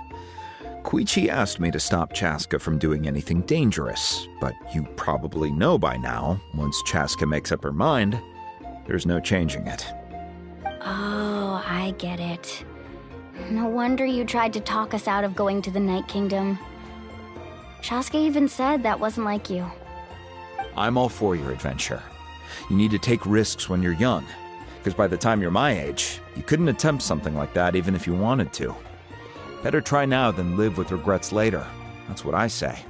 Koichi asked me to stop Chaska from doing anything dangerous, but you probably know by now, once Chaska makes up her mind, there's no changing it. Oh, I get it. No wonder you tried to talk us out of going to the Night Kingdom. Chaska even said that wasn't like you. I'm all for your adventure. You need to take risks when you're young, because by the time you're my age, you couldn't attempt something like that even if you wanted to. Better try now than live with regrets later. That's what I say.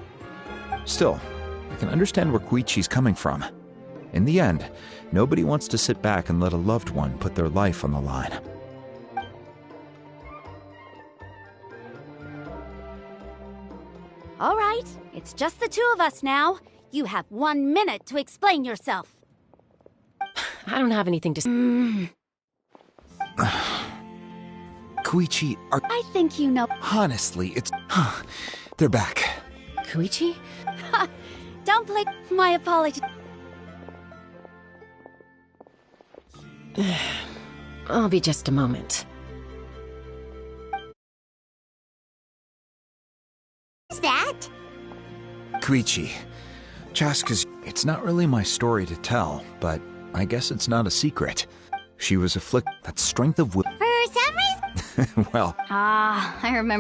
Still, I can understand where Koichi's coming from. In the end, nobody wants to sit back and let a loved one put their life on the line. All right, it's just the two of us now. You have 1 minute to explain yourself. I don't have anything to say. Koichi, I think you know. Honestly, it's... They're back. Koichi? Don't play. My apologies. I'll be just a moment. What's that? Koichi, Chaska's... It's not really my story to tell, but I guess it's not a secret. She was afflicted... That strength of will... For some reason... Well... I remember.